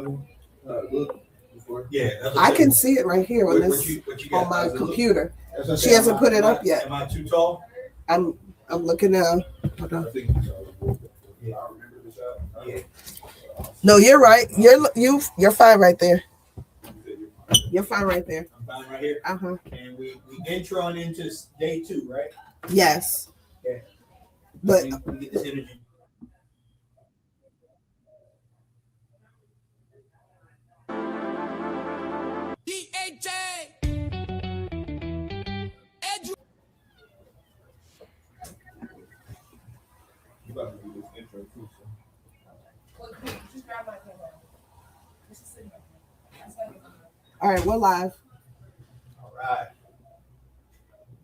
Look before. Yeah, I can see it right here on What this you on got? my How's it look? computer. As I She said, hasn't put it up yet. Am I too tall? I'm looking now. Hold I on. think you saw it. Yeah, I remember this out. Yeah. No, you're right. You're fine right there. You're fine right there. I'm fine right here. Uh-huh. And we introing into day 2, right? Yes. Yeah. But we get this energy. You about to do this intro too, so. all right, we're live. All right.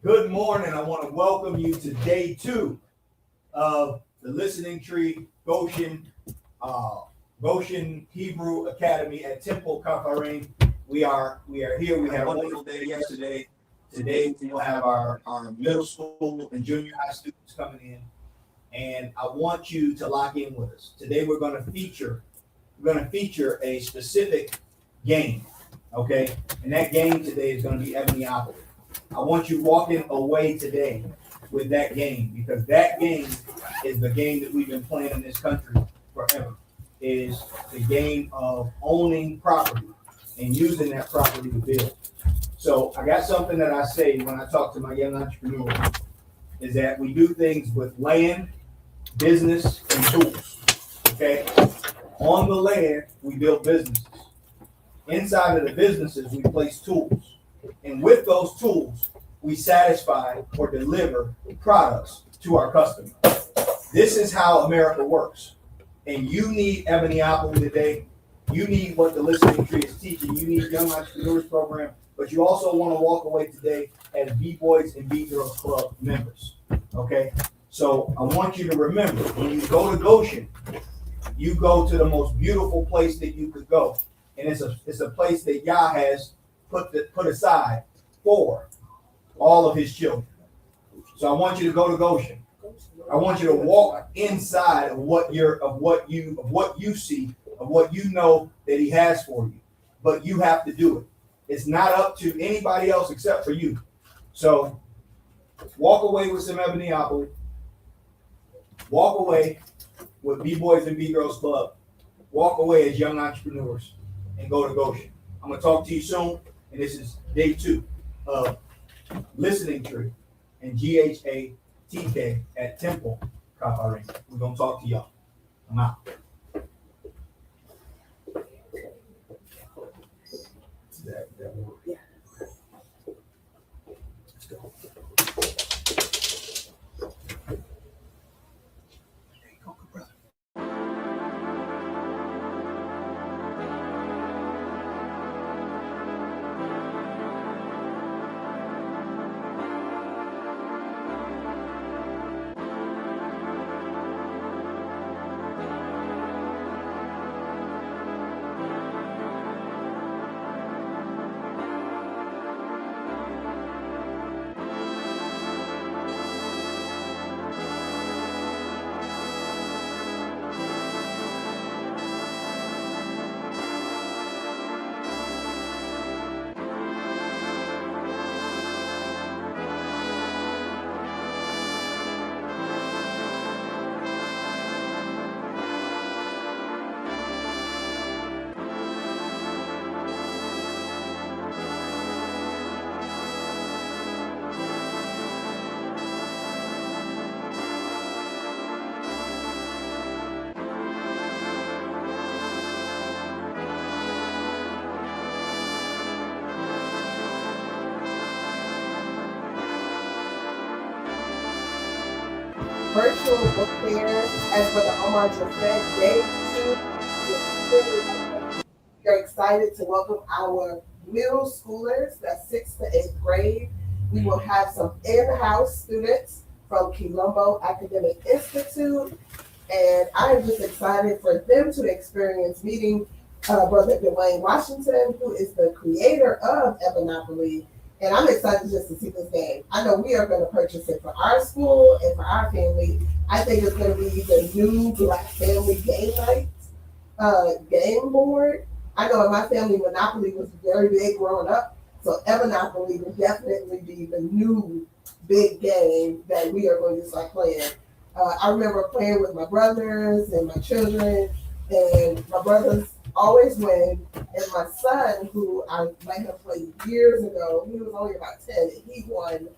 Good morning. I want to welcome you to day 2 of the Listening Tree Goshen Hebrew Academy at Temple Kafarim. We are here. We had a wonderful day yesterday. Today we'll have our middle school and junior high students coming in, and I want you to lock in with us. Today we're going to feature a specific game, okay? And that game today is going to be Ebonyopoly. I want you walking away today with that game, because that game is the game that we've been playing in this country forever. It is the game of owning property and using that property to build. So I got something that I say when I talk to my young entrepreneurs, is that we do things with land, business, and tools, okay? On the land, we build businesses. Inside of the businesses, we place tools. And with those tools, we satisfy or deliver products to our customers. This is how America works. And you need Ebonyopoly today. You need what the Listening Tree is teaching. You need Young Entrepreneurs Program, but you also want to walk away today as B-Boys and B-Girls Club members, okay? So I want you to remember, when you go to Goshen, you go to the most beautiful place that you could go. And it's a place that Yah has put aside for all of his children. So I want you to go to Goshen. I want you to walk inside of what you see, of what you know that he has for you. But you have to do it. It's not up to anybody else except for you. So walk away with some Ebonyopoly. Walk away with B-Boys and B-Girls Club. Walk away as young entrepreneurs and go to Goshen. I'm going to talk to you soon. And this is day 2 of Listening Tree and GHATK at Temple Kafarim. We're going to talk to y'all. I'm out. That work. Yeah. Let's go. Virtual book fair, as for the Omar said, day 2. We're excited to welcome our middle schoolers, that's 6th to 8th grade. We will have some in-house students from Quilombo Academic Institute, and I am just excited for them to experience meeting Brother Dwayne Washington, who is the creator of Ebonyopoly. And I'm excited just to see this game. I know we are going to purchase it for our school and for our family. I think it's going to be the new Black family game night game board. I know in my family, Monopoly was very big growing up, so Monopoly would definitely be the new big game that we are going to start playing. I remember playing with my brothers and my children, and my brothers always win. And my son, who I might have played years ago, he was only about 10, and he won.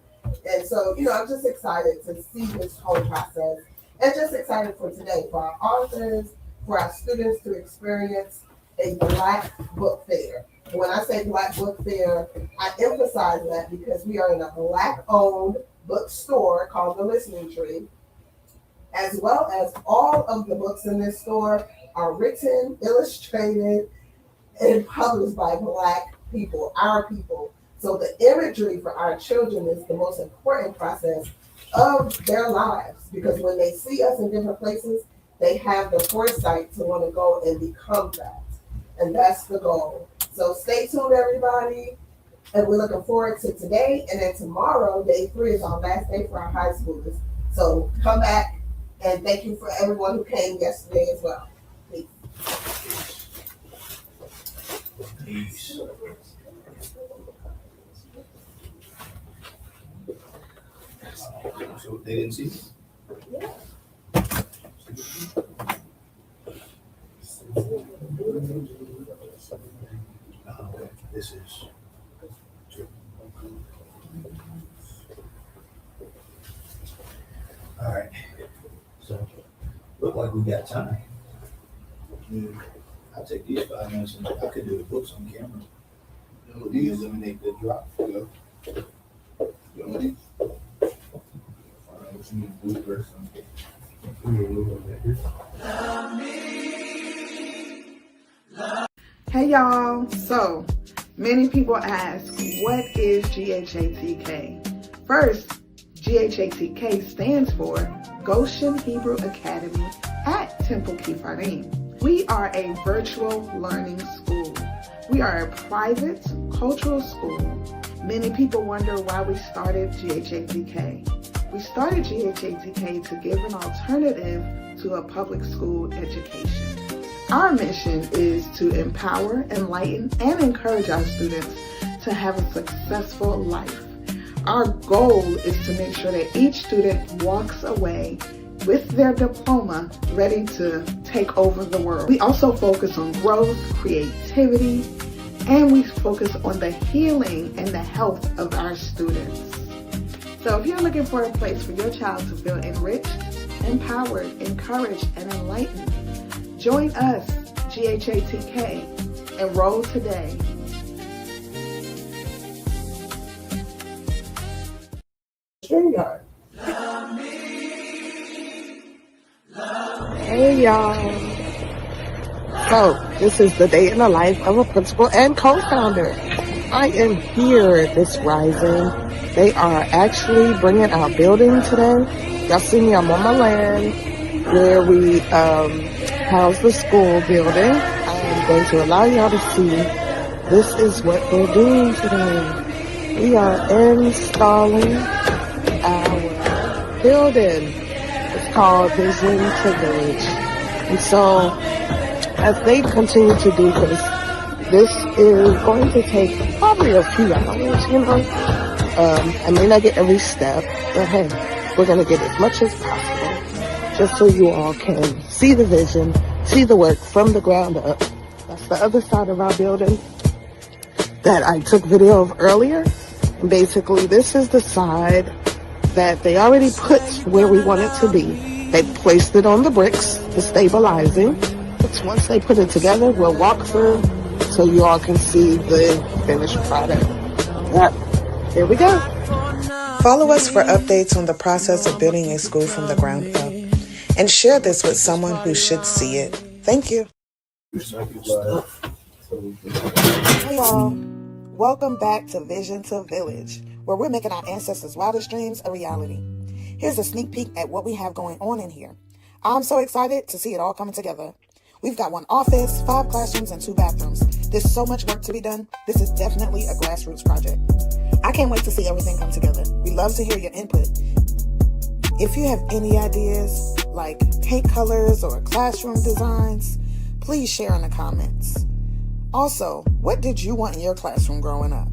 And so, I'm just excited to see this whole process, and just excited for today, for our authors, for our students to experience a Black book fair. And when I say Black book fair, I emphasize that because we are in a Black-owned bookstore called The Listening Tree, as well as all of the books in this store are written, illustrated, and published by Black people, our people. So the imagery for our children is the most important process of their lives, because when they see us in different places, they have the foresight to want to go and become that. And that's the goal. So stay tuned, everybody. And we're looking forward to today. And then tomorrow, day 3 is our last day for our high schoolers. So come back, and thank you for everyone who came yesterday as well. Peace. Peace. So they didn't see me? Okay, this is. All right. So, look like we got time. I'll take these 5 minutes and I could do the books on camera. You eliminate the drop. You know these? What you need to do first. Hey y'all, so many people ask, what is GHATK? First, GHATK stands for Goshen Hebrew Academy at Temple Kifarim. We are a virtual learning school. We are a private cultural school. Many people wonder why we started GHATK. We started GHATK to give an alternative to a public school education. Our mission is to empower, enlighten, and encourage our students to have a successful life. Our goal is to make sure that each student walks away with their diploma ready to take over the world. We also focus on growth, creativity, and we focus on the healing and the health of our students. So if you're looking for a place for your child to feel enriched, empowered, encouraged, and enlightened, join us, GHATK. Enroll today. StreamYard. Hey y'all. So this is the day in the life of a principal and co-founder. I am here this rising. They are actually bringing our building today. Y'all see me, I'm on my land where we house the school building. I'm going to allow y'all to see this is what we're doing today. We are installing our building. It's called Vision to Village. And so as they continue to do this is going to take probably a few hours, I may not get every step, but hey, we're going to get as much as possible just so you all can see the vision, see the work from the ground up. That's the other side of our building that I took video of earlier. And basically, this is the side that they already put where we want it to be. They placed it on the bricks, the stabilizing. But once they put it together, we'll walk through so you all can see the finished product. Here we go. Follow us for updates on the process of building a school from the ground up. And share this with someone who should see it. Thank you. Hey y'all. Welcome back to Vision to Village, where we're making our ancestors' wildest dreams a reality. Here's a sneak peek at what we have going on in here. I'm so excited to see it all coming together. We've got 1 office, 5 classrooms, and 2 bathrooms. There's so much work to be done. This is definitely a grassroots project. I can't wait to see everything come together. We love to hear your input. If you have any ideas, like paint colors or classroom designs, Please share in the comments. Also, what did you want in your classroom growing up?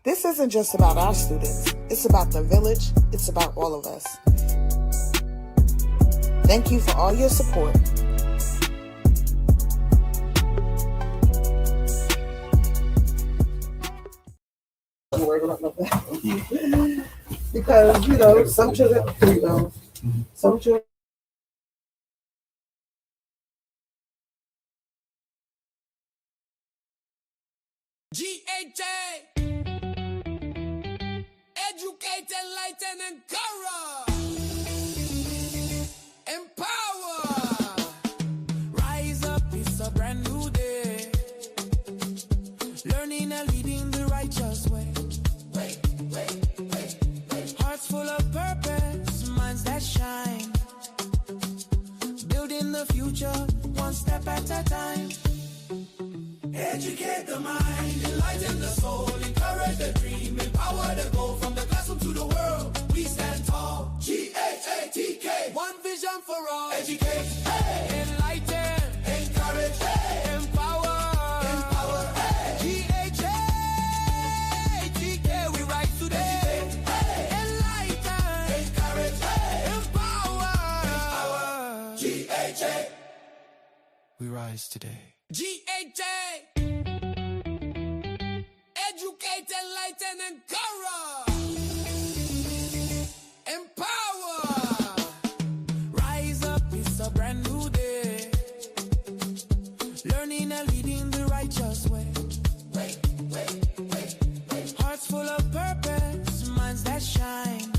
This isn't just about our students. It's about the village. It's about all of us. Thank you for all your support. I'm working on that. Because, some children, some children. GHA, educate, enlighten, encourage, empower, rise up, it's a brand new day, learning and leading the righteous way, hearts full of purpose, minds that shine, building the future, one step at a time. Educate the mind, enlighten the soul, encourage the dream, empower the goal, from the classroom to the world. We stand tall. Ghatk, one vision for all. Educate, enlighten, encourage, empower. Ghatk, we rise today. Enlighten, encourage, empower. Ghatk, we rise today. Ghatk, educate, enlighten, encourage, empower, rise up, it's a brand new day, learning and leading the righteous way, hearts full of purpose, minds that shine,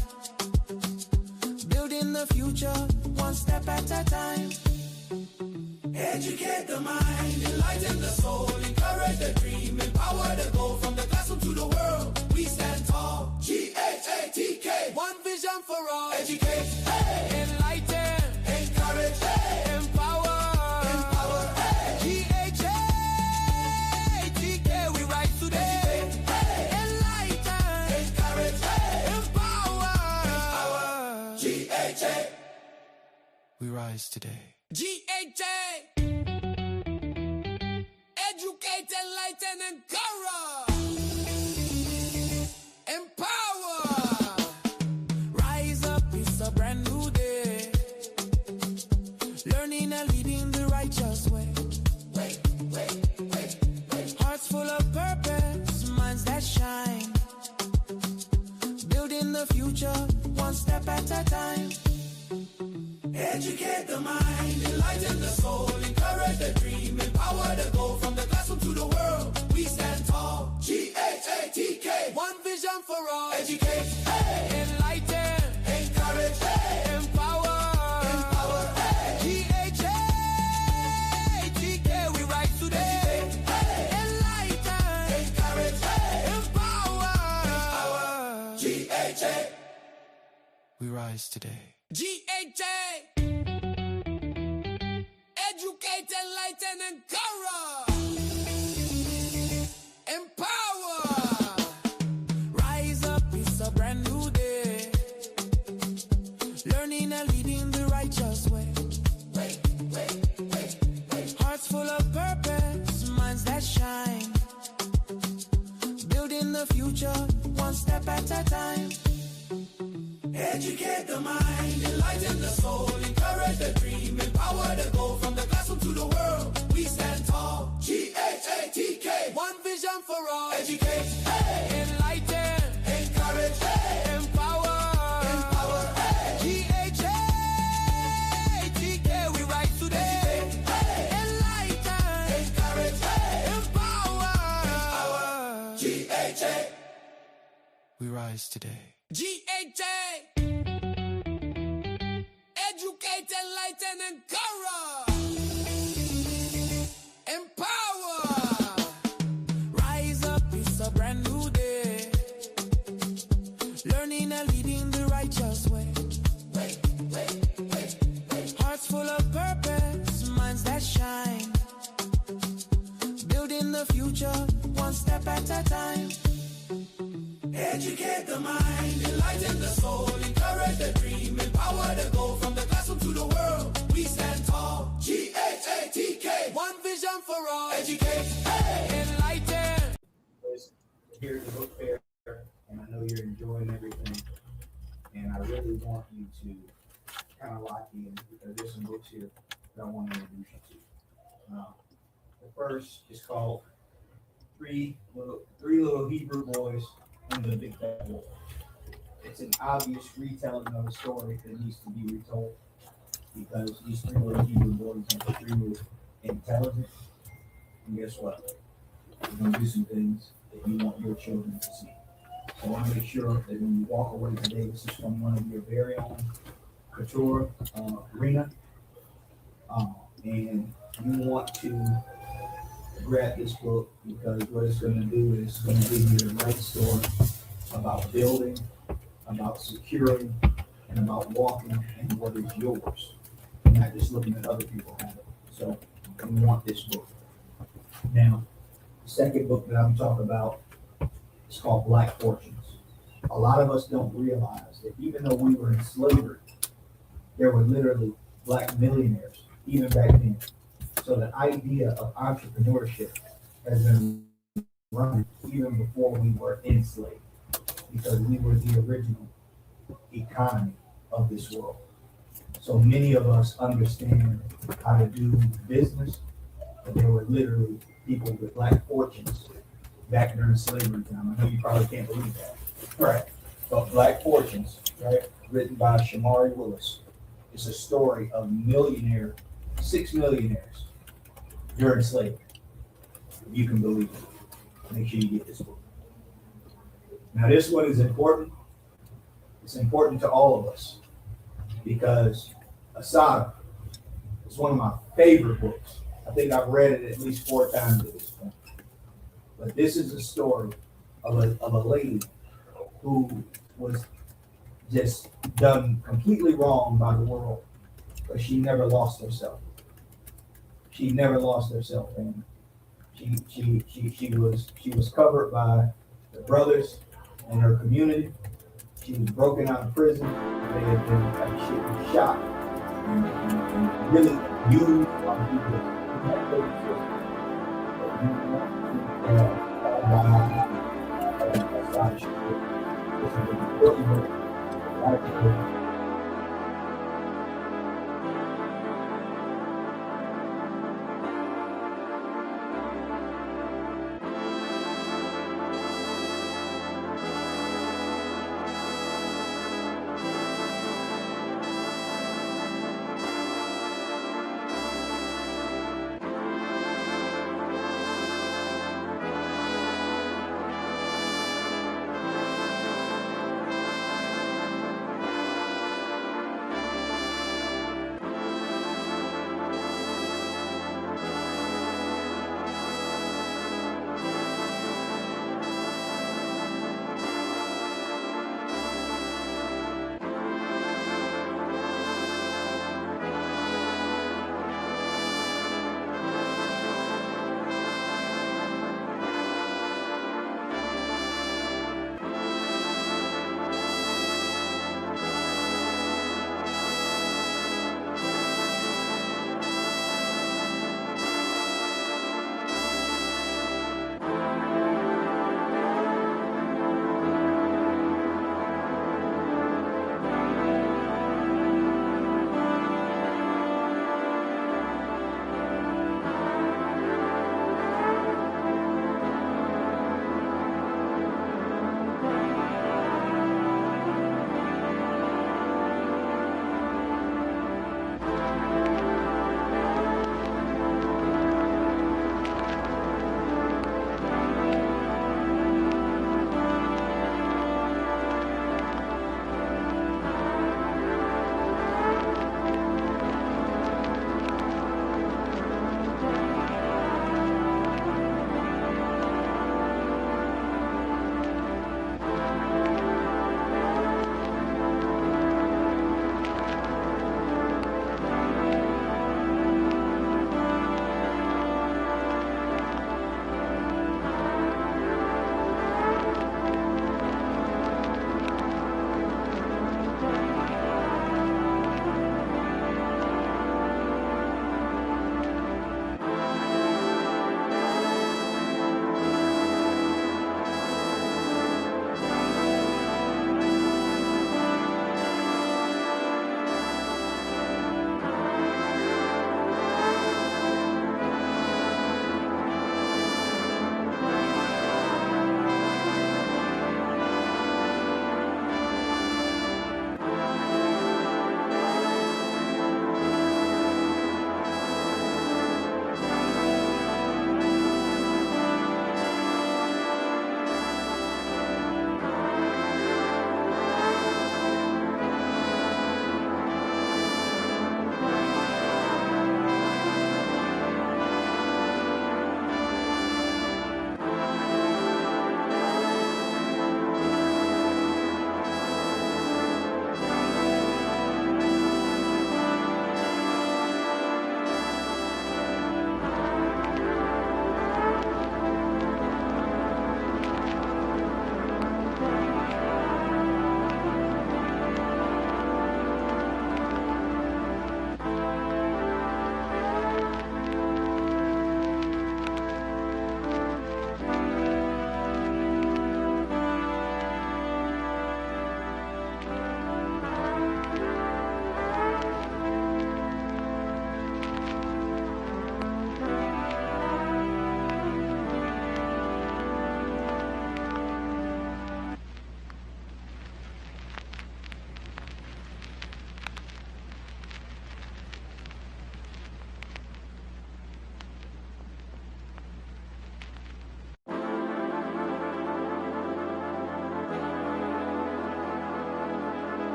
building the future, one step at a time. Educate the mind, enlighten the soul, encourage the dream, empower the goal, from the classroom to the world. We stand tall. Ghatk, one vision for all. Educate, enlighten, encourage, empower. Ghatk, we rise today. Enlighten, encourage, empower. Ghatk, we rise today. Ghatk, educate, enlighten, encourage, empower, rise up, it's a brand new day, learning and leading the righteous way, hearts full of purpose, minds that shine, building the future, one step at a time. Educate the mind, enlighten the soul, encourage the dream, empower the goal, from the classroom to the world. We stand tall. Ghatk, one vision for all. Educate, enlighten, encourage, empower. Ghatk, we rise today. Enlighten, encourage, empower. Ghatk, we rise today. Ghatk, educate, enlighten, encourage, empower, rise up, it's a brand new day, learning and leading the righteous way, hearts full of purpose, minds that shine, building the future, one step at a time. Educate the mind, enlighten the soul, encourage the dream, empower the goal, from the classroom to the world. We stand tall. Ghatk, one vision for all. Educate, enlighten, encourage, empower. Ghatk, we rise today. Enlighten, encourage, empower. Ghatk, we rise today. Ghatk, educate, enlighten, encourage, empower, rise up, it's a brand new day, learning and leading the righteous way, hearts full of purpose, minds that shine, building the future, one step at a time. Educate the mind, enlighten the soul, encourage the dream, empower the goal, from the classroom to the world. We stand tall. Ghatk, one vision. vision for all. Educate, hey, enlighten. Here at the book fair, and I know you're enjoying everything. And I really want you to kind of lock in because there's some books here that I want to introduce you to. The first is called Three Little Hebrew Boys in the Big Bad War. It's an obvious retelling of a story that needs to be retold because these three little Hebrew boys are extremely intelligent. And guess what? They're going to do some things that you want your children to see. So I want to make sure that when you walk away today, this is from one of your very own couture, Rena. And you want to grab this book because what it's going to do is going to give you the right story about building, about securing, and about walking in what is yours. And not just looking at other people have it. So you want this book. Now, the second book that I'm talking about is called Black Fortunes. A lot of us don't realize that even though we were in slavery, there were literally black millionaires even back then. So the idea of entrepreneurship has been running even before we were enslaved because we were the original economy of this world. So many of us understand how to do business, but there were literally people with black fortunes back during slavery time. I know you probably can't believe that. Right. But Black Fortunes, right, written by Shamari Willis, is a story of six millionaires during slavery. If you can believe it, make sure you get this book. Now, this one is important. It's important to all of us because Asada is one of my favorite books. I think I've read it at least 4 times at this point. But this is a story of a lady who was just done completely wrong by the world, but she never lost herself. She never lost herself, and she was covered by the brothers and her community. She was broken out of prison. They had been she was shot and really used by people.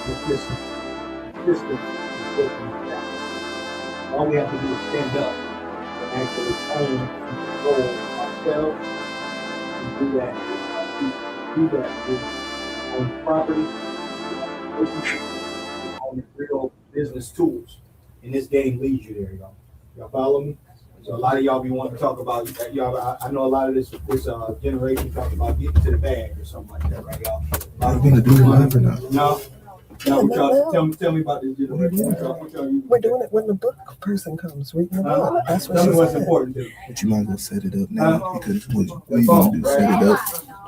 this system is built from the ground. All we have to do is stand up and actually own and control ourselves and do that. Do that with own property, on real business tools. And this game leads you there, y'all. Y'all follow me? So a lot of y'all be wanting to talk about y'all. I know a lot of this generation talk about getting to the bag or something like that, right, y'all? Are we gonna do it live or not? No. No, tell me about this generation. We're doing it when the book person comes reading the book. That's what Tell she me what's said. important to you. But you might as well set it up now because what you gonna do? Set it up.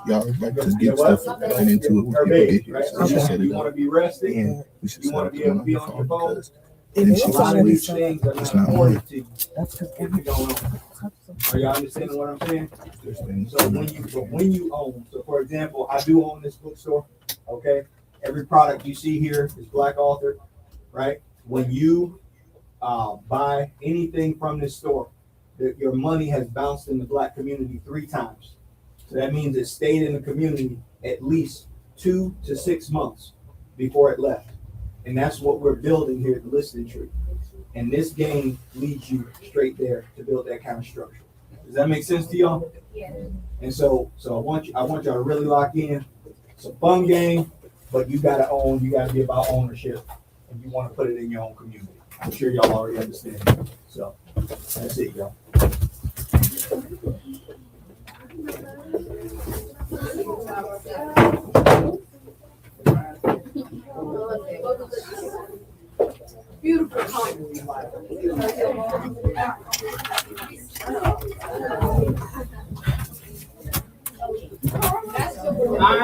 Y'all like to get stuff right into it when people get here. So we should set You it want to up. be rested. And we should You set want up to the be one able to be on on your your phone phone. because It them is A shit's lot of already these set things up. are It's not not important work. to you. That's because If you don't know. Are y'all understanding what I'm saying? there's things. So when you own, so for example, I do own this bookstore, okay? Every product you see here is Black authored, right? When you buy anything from this store, your money has bounced in the Black community 3 times. So that means it stayed in the community at least 2 to 6 months before it left. And that's what we're building here at the Listening Tree. And this game leads you straight there to build that kind of structure. Does that make sense to y'all? Yeah. And so I want y'all to really lock in. It's a fun game, but you gotta own, you gotta be about ownership, and you wanna put it in your own community. I'm sure y'all already understand that. So that's it, y'all.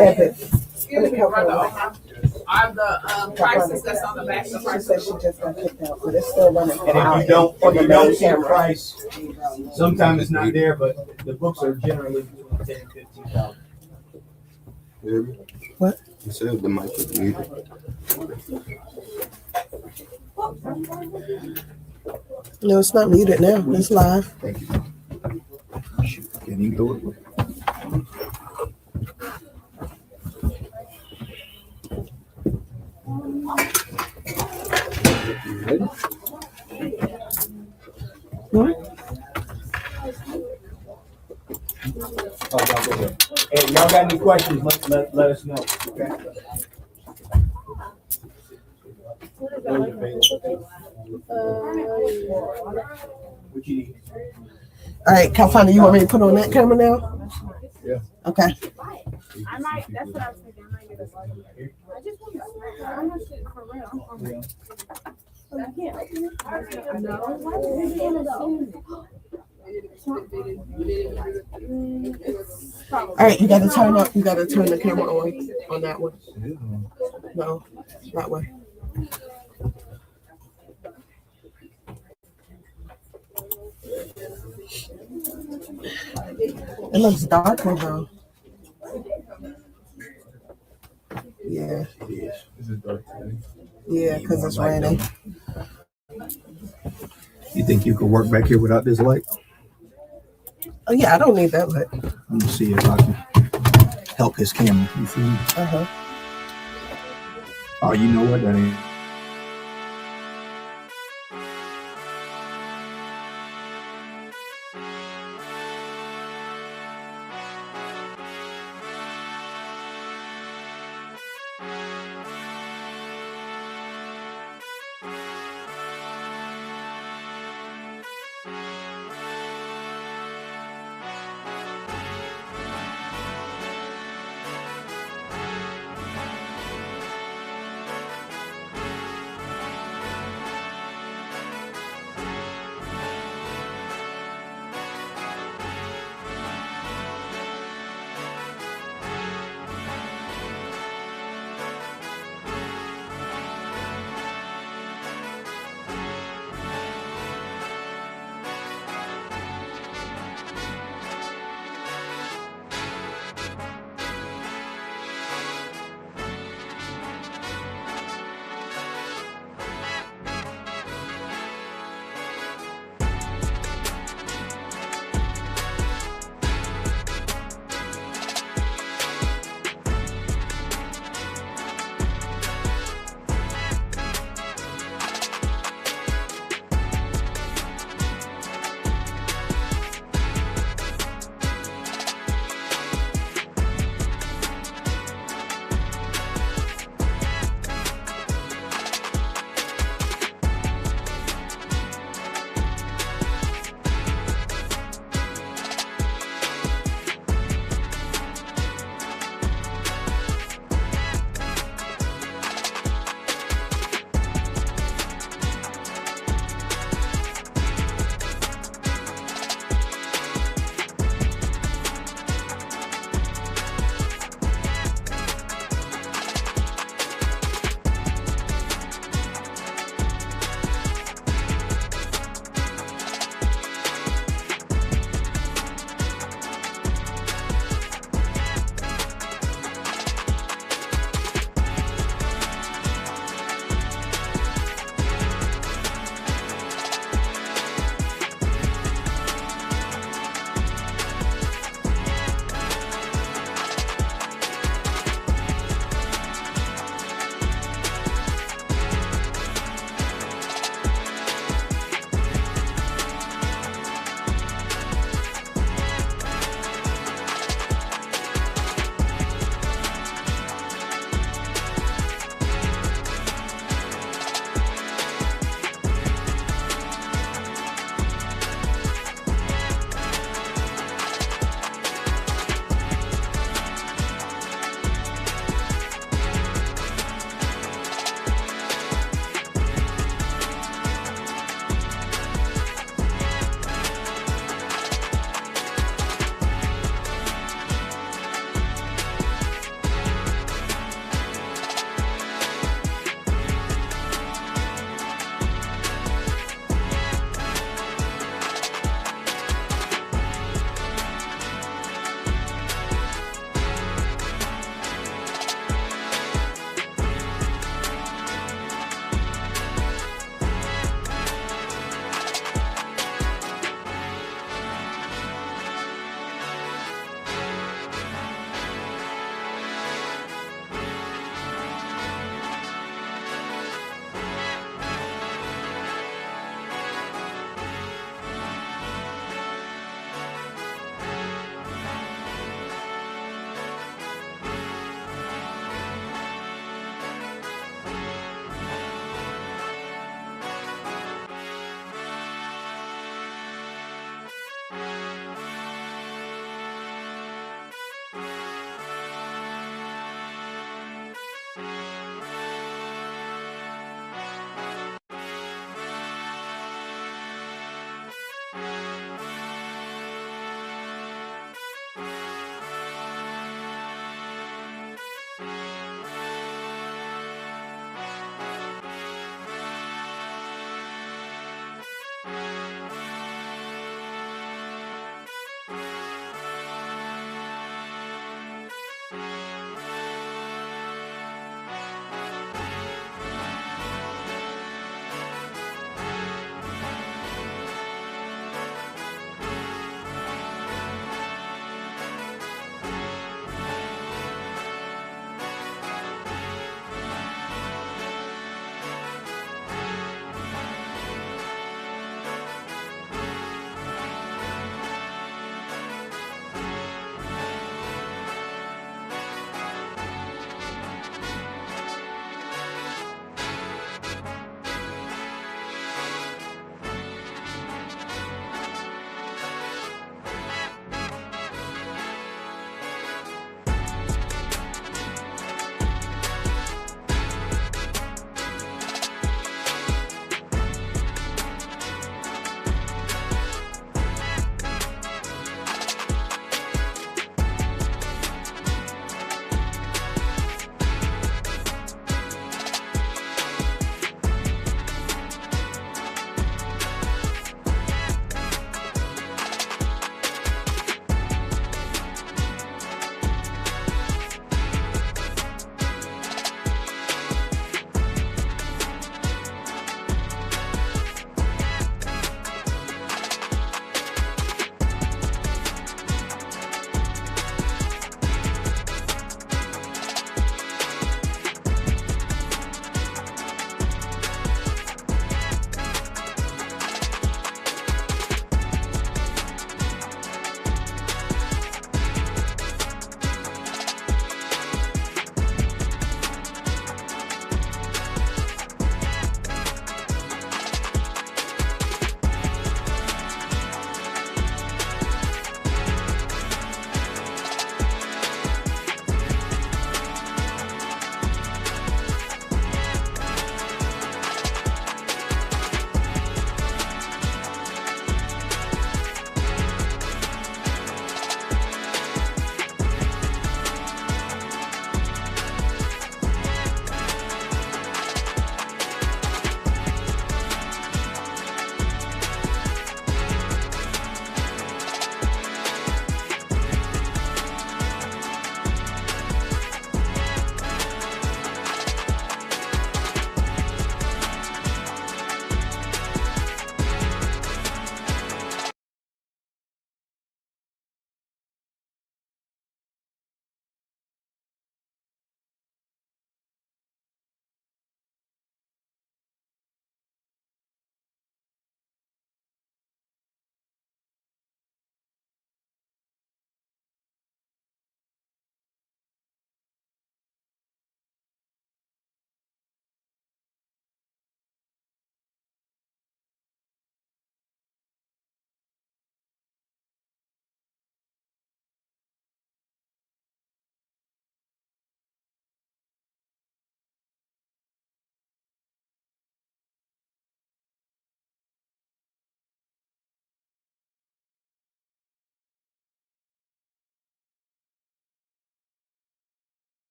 Epic. Excuse me, brother. Are the prices that's on the back of the She price? said she just got kicked out, but it's still running. And if you don't see a price, sometimes it's not there, but the books are generally between 10 and 15,000. What? You said the mic was muted. No, it's not muted now. It's live. Thank you. Shoot, can't even do it. Oh, y'all go ahead. Hey, y'all got any questions, let us know, okay? What you need? All right, Calfani, you want me to put on that camera now? Yeah. Okay. I might, that's what I was thinking. I might get a bug. I just want to, I'm not shit for real. I'm hungry. I can't. No. Why did you want to All right, you gotta turn up. You gotta turn the camera on that one. No, that way. It looks darker though. Yeah. It is. This is dark today. Yeah, because it's raining. You think you could work back here without this light? Oh yeah, I don't need that light. I'm gonna see if I can help his camera. You feel me? Uh-huh. Oh, you know what? That ain't.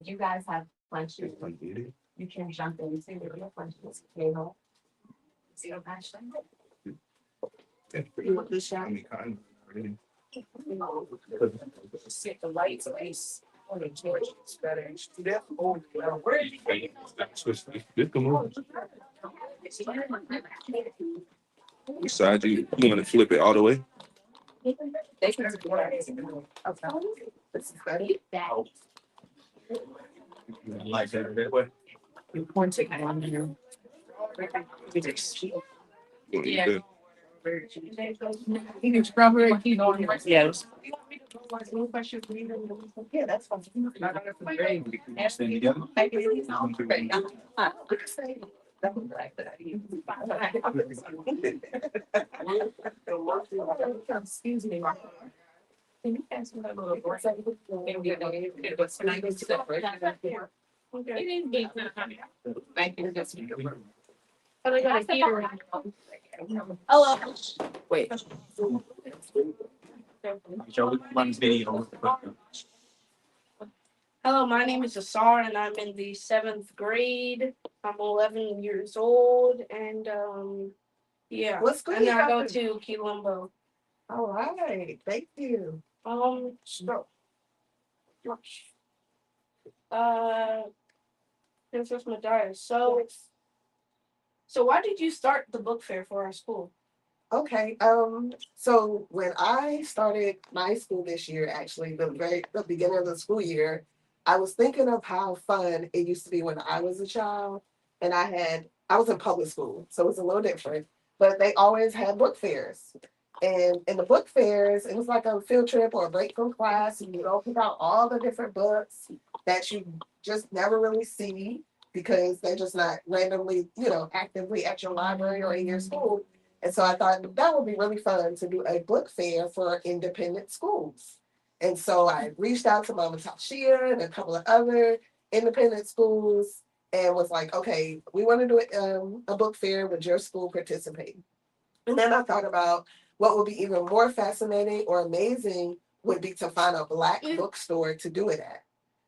You guys have lunches. You can jump into your lunches table. See what match them. You want this shot? See the lights, ice. Oh, the George is better. Oh, well, where did Which side you want to flip it all the way? they can do okay. This is ready. Like that way. You point it on here. Yeah. Yes. Yeah, that's fine. Stand together. Excuse me. Can you pass me that little board? Thank you. That's me. But I got a heater. Hello. Wait. Joe, run video. Hello, my name is Asar and I'm in the 7th grade. I'm 11 years old and yeah. What school And you I go go to Colombo. All right, thank you. So, Princess Medaya. So why did you start the book fair for our school? Okay, so when I started my school this year, actually, the beginning of the school year, I was thinking of how fun it used to be when I was a child, and I was in public school, so it's a little different, but they always had book fairs. And in the book fairs, it was like a field trip or a break from class, and you'd open out all the different books that you just never really see because they're just not randomly, actively at your library or in your school. And so I thought that would be really fun to do a book fair for independent schools. And so I reached out to Mama Tashia and a couple of other independent schools and was like, okay, we want to do a book fair with your school participating. And then I thought about what would be even more fascinating or amazing would be to find a Black bookstore to do it at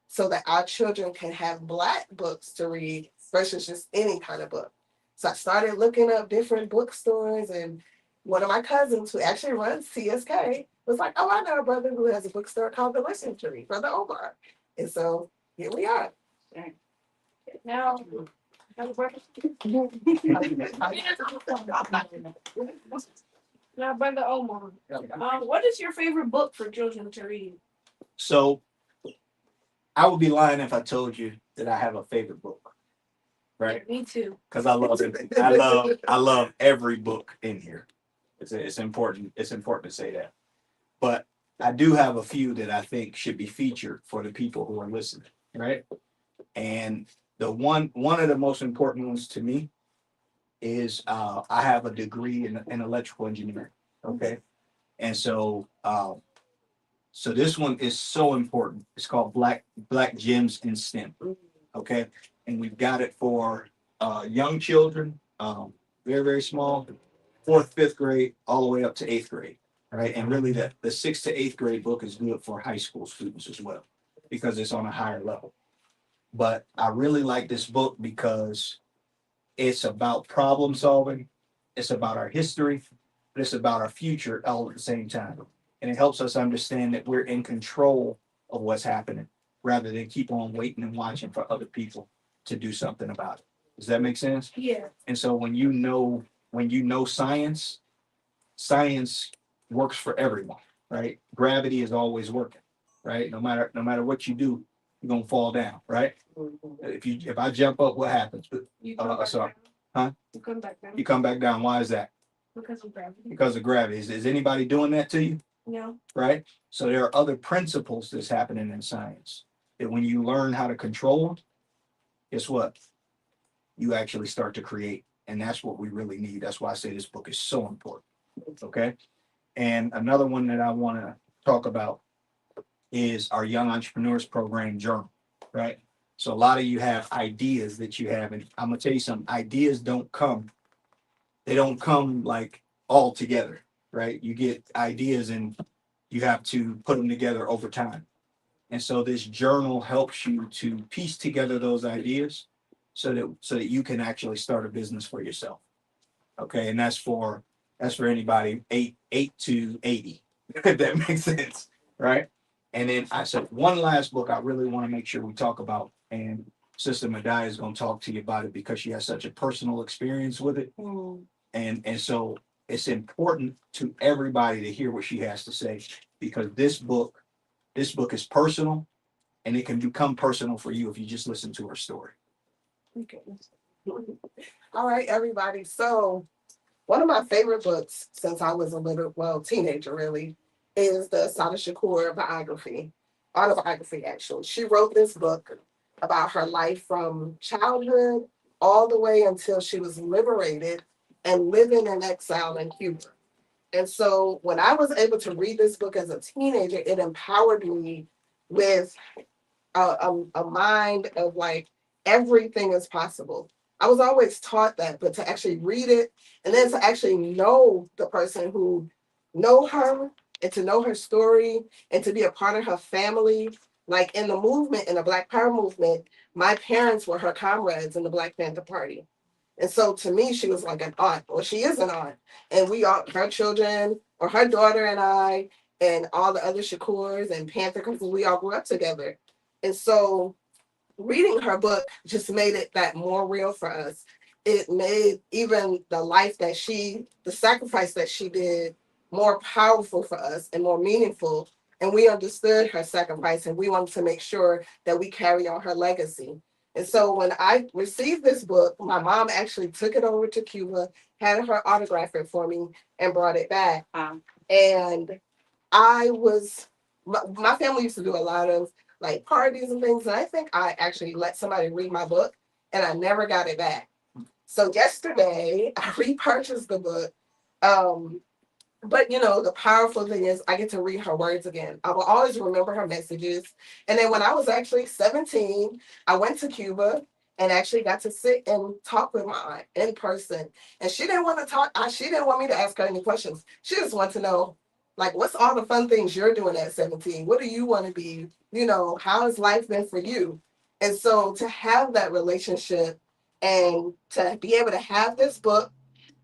so that our children can have Black books to read versus just any kind of book. So I started looking up different bookstores, and one of my cousins who actually runs TSK was like, oh, I know a brother who has a bookstore called The Listening Tree, Brother Omar. And so here we are. Now, Brother Omar, what is your favorite book for children to read? So I would be lying if I told you that I have a favorite book. Right? Me too. Because I love every book in here. It's important. It's important to say that. But I do have a few that I think should be featured for the people who are listening, right? And the one of the most important ones to me is I have a degree in electrical engineering. Okay. And so so this one is so important. It's called Black Gems in STEM. Okay. And we've got it for young children, very, very small, 4th, 5th grade, all the way up to 8th grade. Right. And really the 6th to 8th grade book is good for high school students as well, because it's on a higher level. But I really like this book because it's about problem solving, it's about our history, but it's about our future all at the same time. And it helps us understand that we're in control of what's happening rather than keep on waiting and watching for other people to do something about it. Does that make sense? Yeah. And so when you know science works for everyone, right? Gravity is always working, right? No matter what you do, you're gonna fall down, right? If I jump up, what happens? You come back Sorry. down. Huh? You come back down. You come back down. Why is that? Because of gravity. Because of gravity. Is anybody doing that to you? No. Right? So there are other principles that's happening in science that when you learn how to control them, guess what? You actually start to create. And that's what we really need. That's why I say this book is so important. Okay. And another one that I want to talk about is our Young Entrepreneurs Program journal, right? So a lot of you have ideas that you have, and I'm gonna tell you something, ideas don't come like all together, right? You get ideas and you have to put them together over time. And so this journal helps you to piece together those ideas so that you can actually start a business for yourself. Okay, and that's for anybody eight to 80, if that makes sense, right? And then I said one last book I really want to make sure we talk about, and Sister Madai is going to talk to you about it because she has such a personal experience with it, and so it's important to everybody to hear what she has to say because this book is personal, and it can become personal for you if you just listen to her story. Okay. All right, everybody. So one of my favorite books since I was a little, well, teenager really, is the Sada Shakur autobiography actually. She wrote this book about her life from childhood all the way until she was liberated and living in exile in Cuba. And so when I was able to read this book as a teenager, it empowered me with a mind of like everything is possible. I was always taught that, but to actually read it and then to actually know the person who know her and to know her story and to be a part of her family, like in the movement, in the Black Power movement, my parents were her comrades in the Black Panther Party. And so to me, she was like an aunt, or she is an aunt. And we all, her children, or her daughter and I, and all the other Shakurs and Panther, because we all grew up together. And so reading her book just made it that more real for us. It made even the sacrifice that she did more powerful for us and more meaningful. And we understood her sacrifice and we wanted to make sure that we carry on her legacy. And so when I received this book, my mom actually took it over to Cuba, had her autograph it for me, and brought it back. And my family used to do a lot of like parties and things. And I think I actually let somebody read my book and I never got it back. So yesterday I repurchased the book. But the powerful thing is I get to read her words again. I will always remember her messages. And then when I was actually 17, I went to Cuba and actually got to sit and talk with my aunt in person. And she didn't want to talk. She didn't want me to ask her any questions. She just wanted to know, like, what's all the fun things you're doing at 17? What do you want to be? How has life been for you? And so to have that relationship and to be able to have this book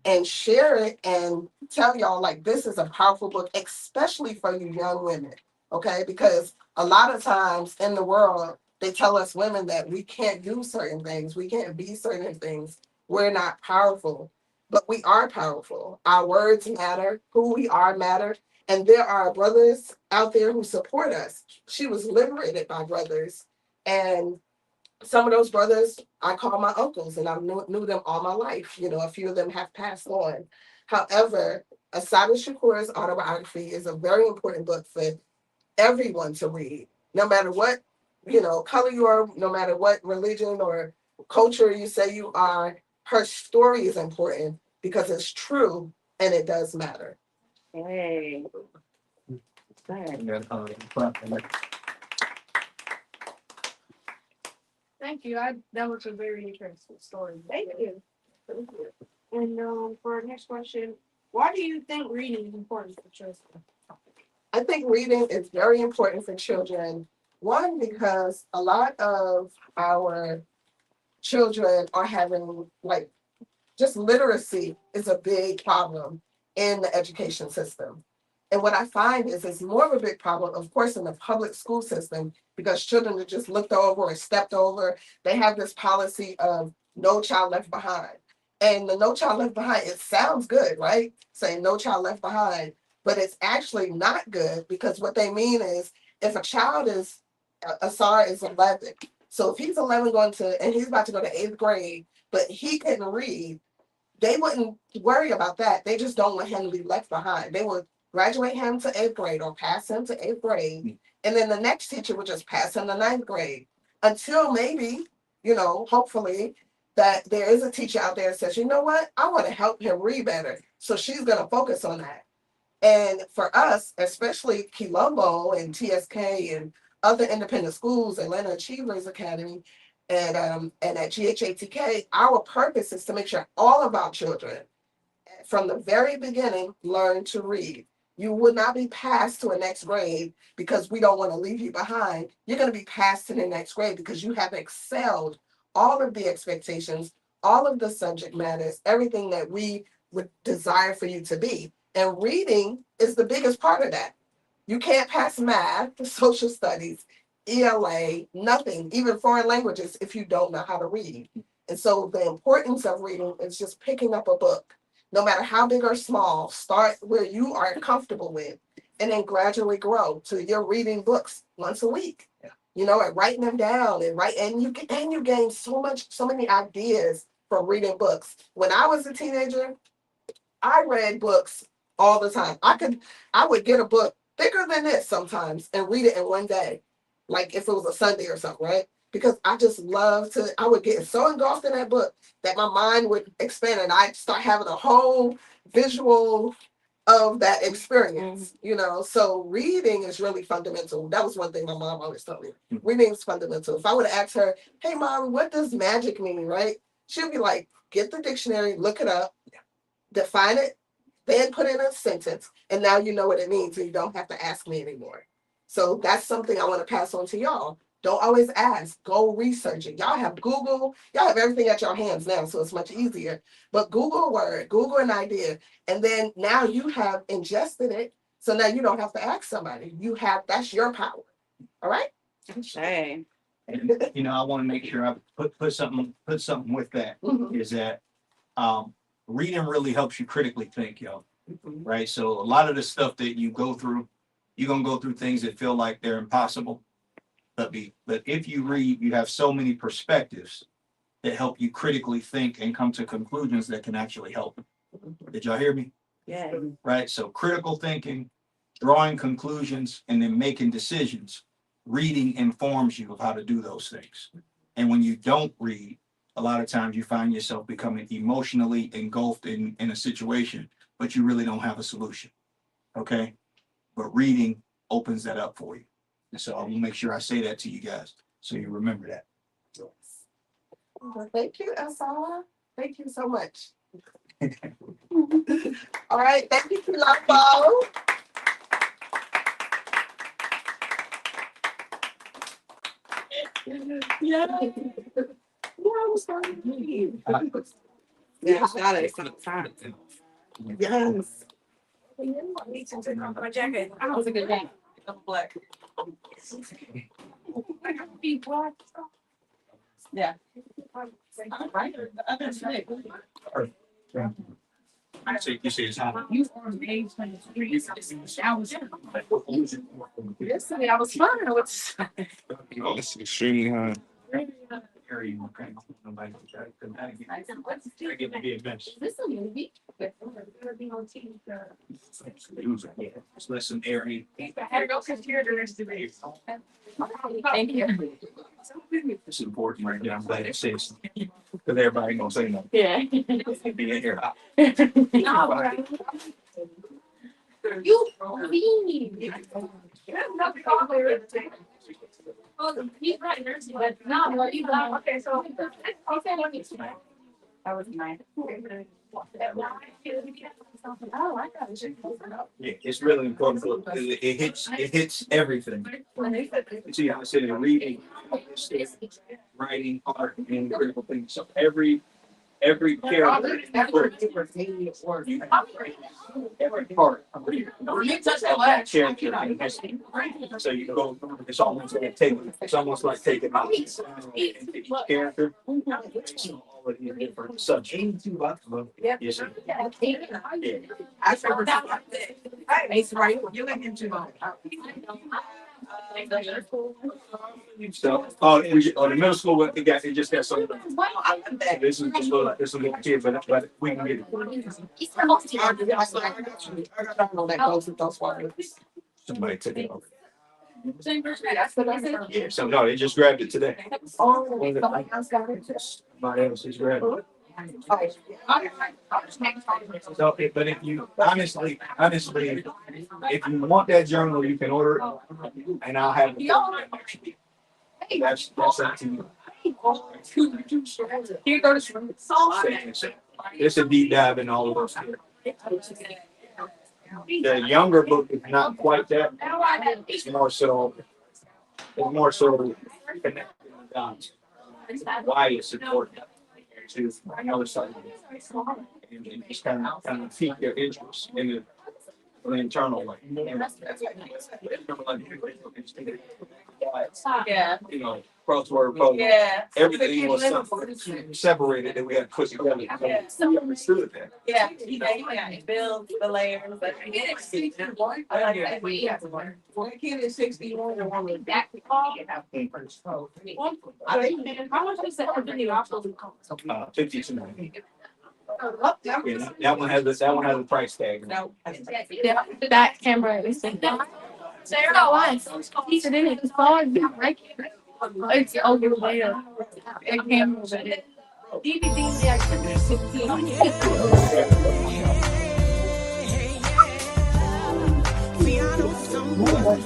and share it and tell y'all like this is a powerful book, especially for you young women, okay? Because a lot of times in the world, they tell us women that we can't do certain things, we can't be certain things, we're not powerful, but we are powerful. Our words matter, who we are matter, and there are brothers out there who support us. She was liberated by brothers, and some of those brothers I call my uncles, and I knew them all my life. A few of them have passed on. However, Assata Shakur's autobiography is a very important book for everyone to read, no matter what color you are, no matter what religion or culture you say you are. Her story is important because it's true and it does matter. Hey. Thank you. That was a very interesting story. Thank you. And for our next question, why do you think reading is important for children? I think reading is very important for children. One, because a lot of our children are having like just literacy is a big problem in the education system. And what I find is it's more of a big problem, of course, in the public school system, because children are just looked over or stepped over. They have this policy of no child left behind. And the no child left behind, it sounds good, right? Saying no child left behind, but it's actually not good because what they mean is if a child is, Asar is 11. So if he's 11 and he's about to go to 8th grade, but he couldn't read, they wouldn't worry about that. They just don't want him to be left behind. They would graduate him to 8th grade or pass him to 8th grade. And then the next teacher would just pass him to 9th grade until maybe, hopefully that there is a teacher out there that says, you know what, I want to help him read better. So she's going to focus on that. And for us, especially Quilombo and TSK and other independent schools, Atlanta Achievers Academy, and at GHATK, our purpose is to make sure all of our children, from the very beginning, learn to read. You will not be passed to a next grade because we don't want to leave you behind. You're going to be passed to the next grade because you have excelled all of the expectations, all of the subject matters, everything that we would desire for you to be. And reading is the biggest part of that. You can't pass math, social studies, ELA, nothing, even foreign languages, if you don't know how to read. And so the importance of reading is just picking up a book, no matter how big or small, start where you are comfortable with, and then gradually grow to you're reading books once a week. Yeah. You know, and writing them down and you gain so many ideas from reading books. When I was a teenager, I read books all the time. I would get a book thicker than this sometimes and read it in one day, like if it was a Sunday or something, right? Because I just love to, I would get so engulfed in that book that my mind would expand and I'd start having a whole visual of that experience, you know. So reading is really fundamental. That was one thing my mom always told me. Reading is fundamental. If I would ask her, hey mom, what does magic mean, right? She'd be like, get the dictionary, look it up, define it, then put in a sentence, and now you know what it means and you don't have to ask me anymore. So that's something I want to pass on to y'all. Don't always ask, go research it. Y'all have Google, y'all have everything at your hands now, so it's much easier. But Google a word, Google an idea, and then now you have ingested it. So now you don't have to ask somebody. You have, that's your power. All right? Okay. And, you know, I want to make sure I put something with that, is that reading really helps you critically think, yo. Right? So a lot of the stuff that you go through, you're gonna go through things that feel like they're impossible. But if you read, you have so many perspectives that help you critically think and come to conclusions that can actually help. Did y'all hear me? Yeah. Right? So critical thinking, drawing conclusions, and then making decisions. Reading informs you of how to do those things. And when you don't read, a lot of times you find yourself becoming emotionally engulfed in a situation, but you really don't have a solution. Okay? But reading opens that up for you. And so I will make sure I say that to you guys so you remember that. Well, thank you, Elsa. Thank you so much. All right, thank you, Colombo. Yeah. I was starting to read. Yeah, I got it sometimes. Yes. My jacket. That was a good day. I'm black. Be black. Yeah. Right. The other side. You see it's hot. You were made from the streets. That was yesterday. I was fine. Oh, it's extremely high. This a movie? Just let some air in. Thank you. It's important right now. I'm glad it says. Because everybody gonna say no. Yeah. Be in here hot. You mean? Oh, he's right nursing, but no, he's not. Okay, so that was nice. Oh, I got it. Yeah, it's really important. It hits everything. See how I said in reading, writing, art, and critical thinking. So every character, every part of that character in history. So you go, it's almost like taking out each character. So all of these different subjects. Yes, sir. I forgot that. It's right. You let him to So, the middle school, it just got some. This is a little kid, but we can get it. Somebody took it over. Yeah, so no, they just grabbed it today. Somebody else just grabbed it. So, but if you honestly, if you want that journal, you can order it, and I'll have it. That's up to you. Here goes from It's a deep dive in all of those here. The younger book is not quite that. It's more so connecting the dots. Why it's important to another side. And just kind of pique their interest in the internal way. Yeah. You know, crossword puzzle. Yeah. Everything was separated that we had to put together. So we understood that. Yeah. It builds the layers. But I like that. One kid is 61 and one is I think, how much is that? 52. Yeah, that one has a price tag. No. That camera is Sarah, why? He's in it. It's fine. It's over there. It camera's in it. DVD's the activity 16. See, I know someone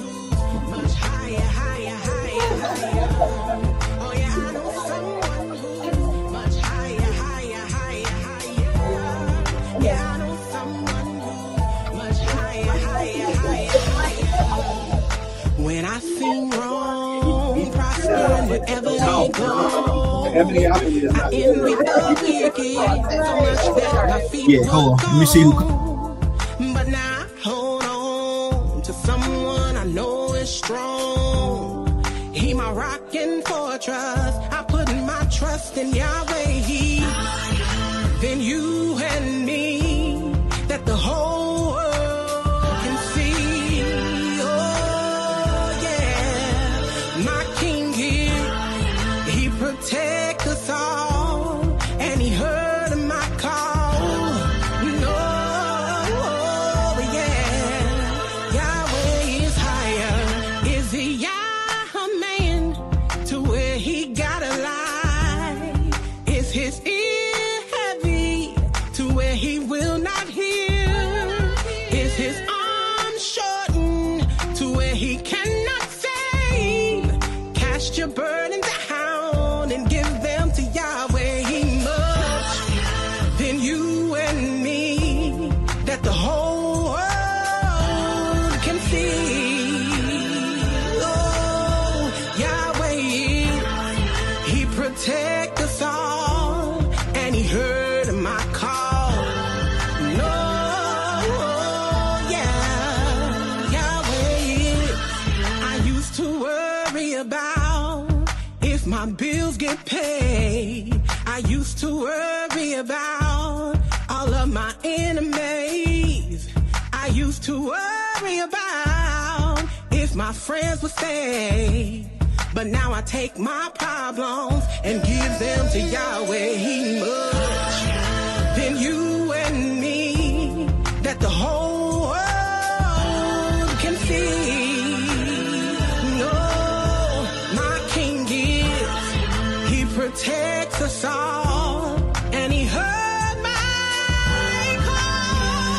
much higher. Oh yeah, I know someone much higher. Yeah, I know someone much higher. When I sing wrong, prosper wherever they go. I envy the wicked so much that my feet hold on. Let me see who. but now I hold on to someone I know is strong. He my rock and fortress. I put my trust in Yahweh. Then you and me, that the whole world can see. Oh yeah, my King here, he protect us all, and he heard my call. No, yeah, Yahweh is higher. Is he Yah man to where he gotta lie? Is his ear heavy to where he will not hear? Is his arm shortened to where he cannot save? Cast your burdens down and give them to Yahweh. He much than you and me, that the whole world can see. Oh, Yahweh, he protect us all, and he heard my call. No, yeah, Yahweh, I used to worry about if my bills get paid. I used to worry about all of my enemies. I used to worry about if my friends would stay. But now I take my problems and give them to Yahweh. He much than you and me, that the whole world can see. No, my King is, he protects us all, and he heard my call.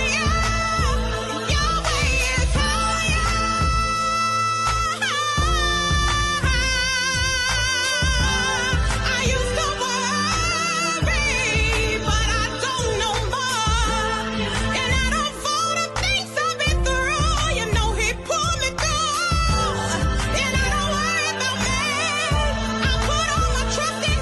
Yeah, Yahweh is higher. I used to worry, but I don't know more. And I don't fall to things I've been through. You know he pulled me through. And I don't worry about me. I put all my trust in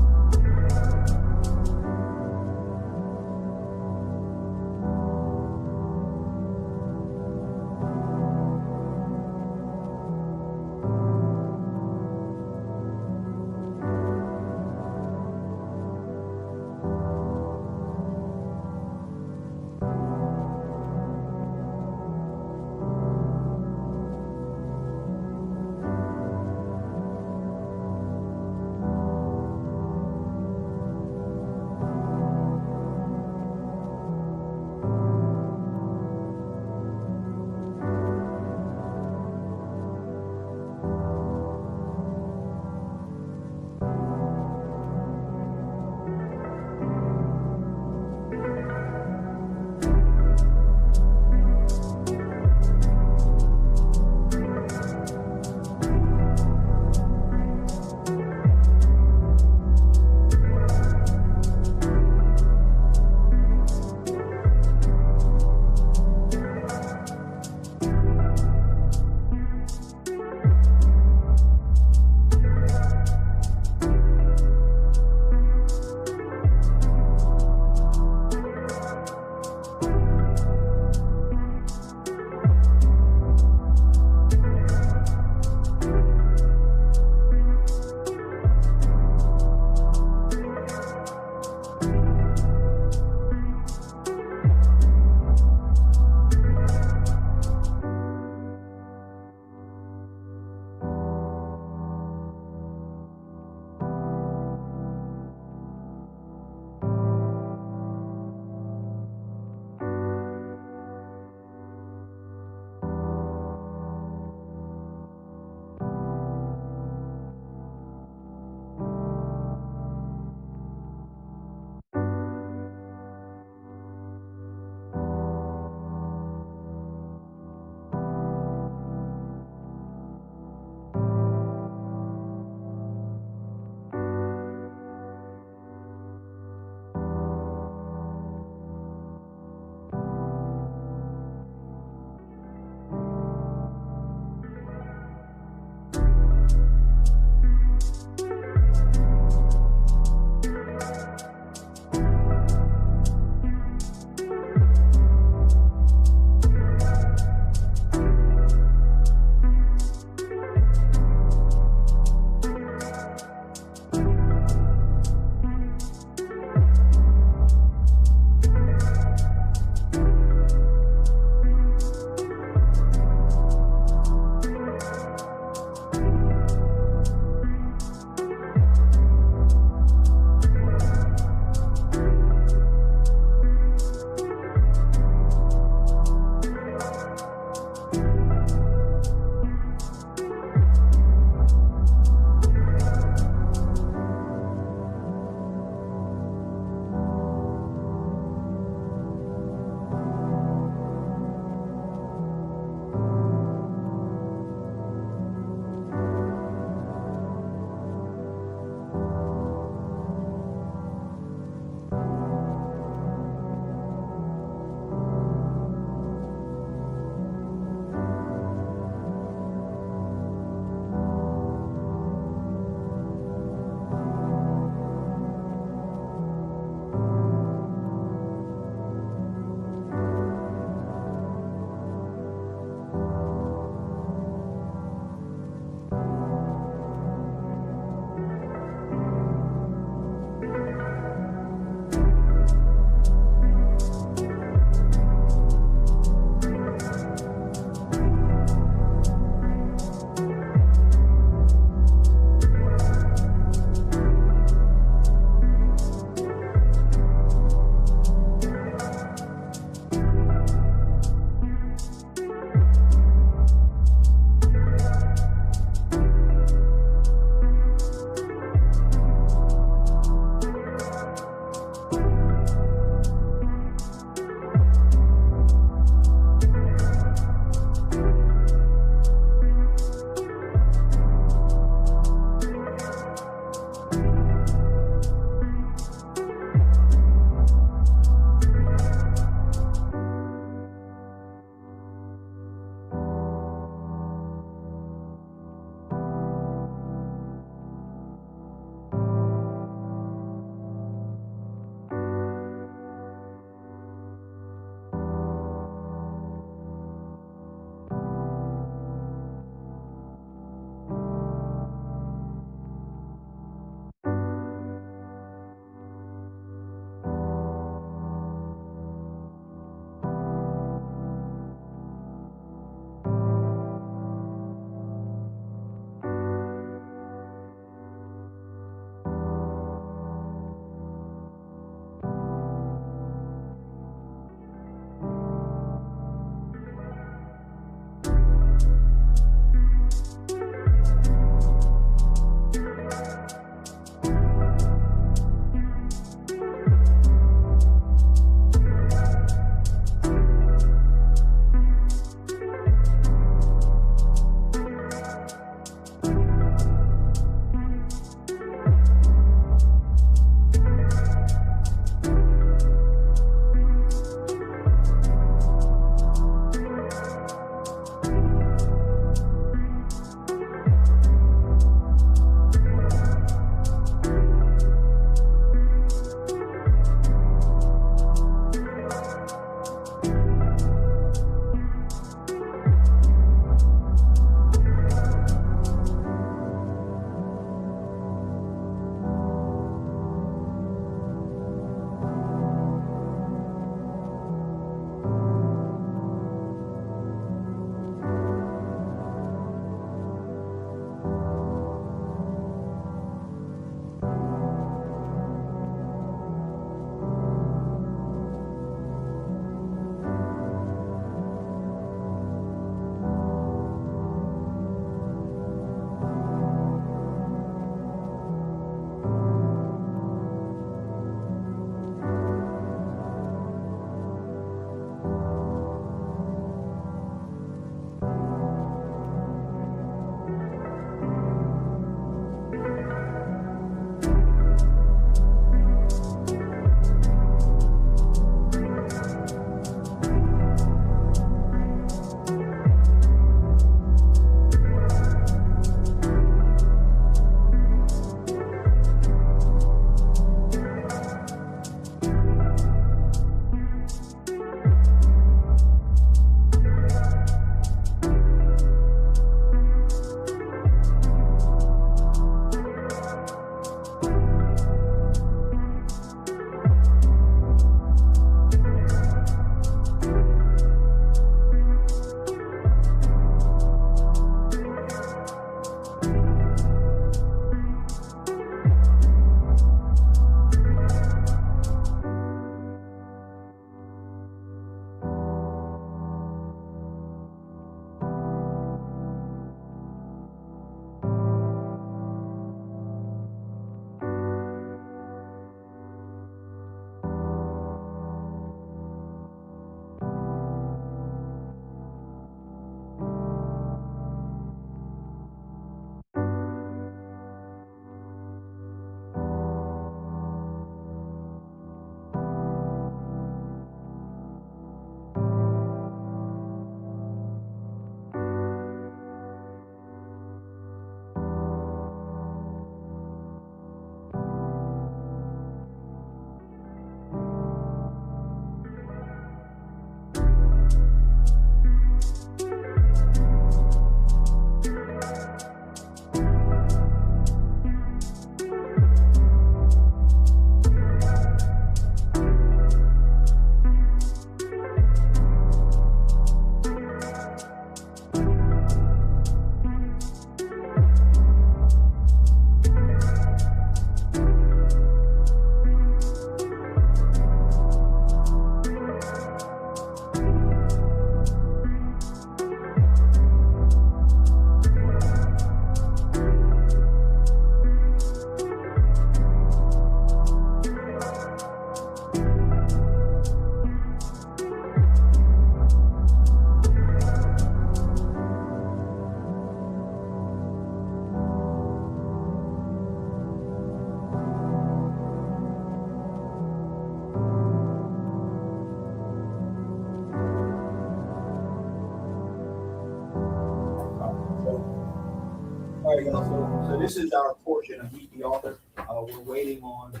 y'all. So this is our portion of Meet the Author. We're waiting on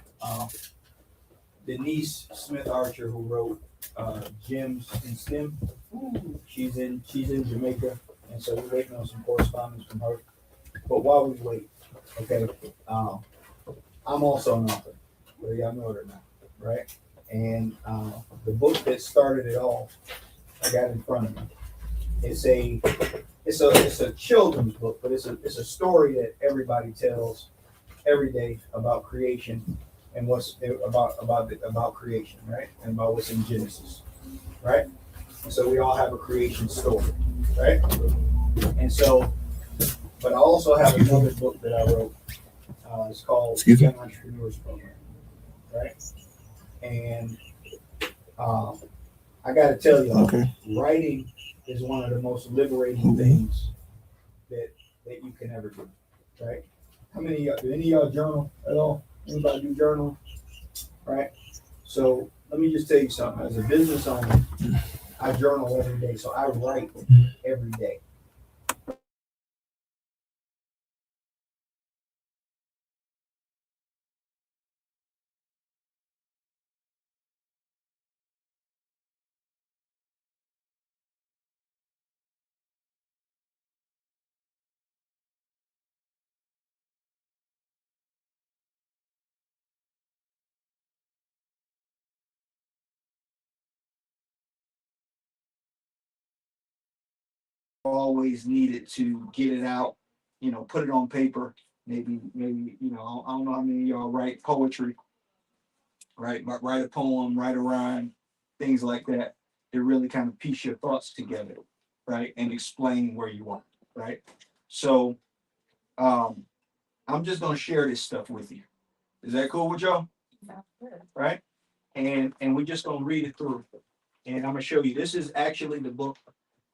Denise Smith Archer, who wrote Gems in STEM. She's in Jamaica, and so we're waiting on some correspondence from her. But while we wait, okay, I'm also an author, whether y'all know it or not, right? And the book that started it all, I got in front of me. It's a children's book, but it's a story that everybody tells every day about creation and what's about creation, right? And about what's in Genesis, right? And so we all have a creation story, right? And so, but I also have another book that I wrote. It's called Young Entrepreneurs Program, right? And I got to tell you, writing is one of the most liberating things that you can ever do, right? How many of y'all, do any of y'all journal at all? Anybody do journal? Right? So let me just tell you something. As a business owner, I journal every day, so I write every day. Always needed to get it out, put it on paper. Maybe, I don't know how many of y'all write poetry, right? But write a poem, write a rhyme, things like that. To really kind of piece your thoughts together, right? And explain where you are, right? So I'm just gonna share this stuff with you. Is that cool with y'all? Right? And we're just gonna read it through. And I'm gonna show you. This is actually the book